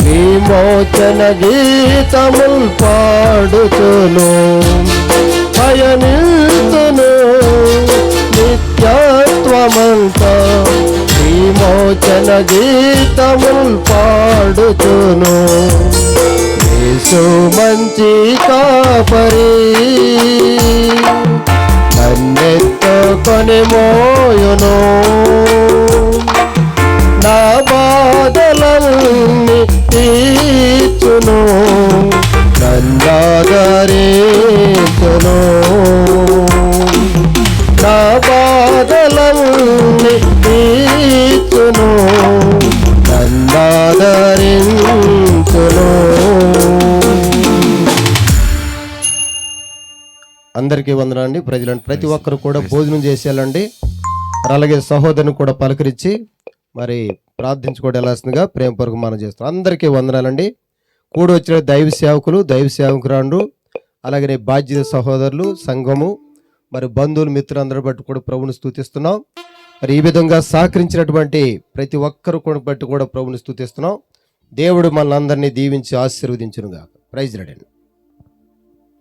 విమోచన గీతముల్ పాడుతును. పయనిల్తును నిత్యాత్మమంతా, విమోచన గీతముల్ పాడుతును. యేసు మంచి కాపరి, నన్నెత్తుకొని మోయును, నా బాధలన్నీ తీర్చును, నన్నాదరించును, నా బాధలన్నీ తీర్చును, నన్నాదరించును. అందరికీ వందనండి. ప్రజలండి, ప్రతి ఒక్కరు కూడా భోజనం చేసేయాలండి. అలాగే సహోదరుని కూడా పలకరించి మరి ప్రార్థించుకోవడం వెళ్ళాల్సిందిగా ప్రేమపూర్వక మనం చేస్తాం. అందరికీ వందనాలండి. కూడి వచ్చిన దైవ సేవకులు, దైవ సేవకురాండ్రు, అలాగే బాధ్యత సహోదరులు, సంఘము, మరి బంధువులు, మిత్రులందరూ బట్టి కూడా ప్రభుని స్తుతిస్తున్నాం. మరి ఈ విధంగా సహకరించినటువంటి ప్రతి ఒక్కరు కూడా బట్టి కూడా ప్రభుని స్తుతిస్తున్నాం. దేవుడు మనల్ని అందరినీ దీవించి ఆశీర్వదించునుగా. Praise lord.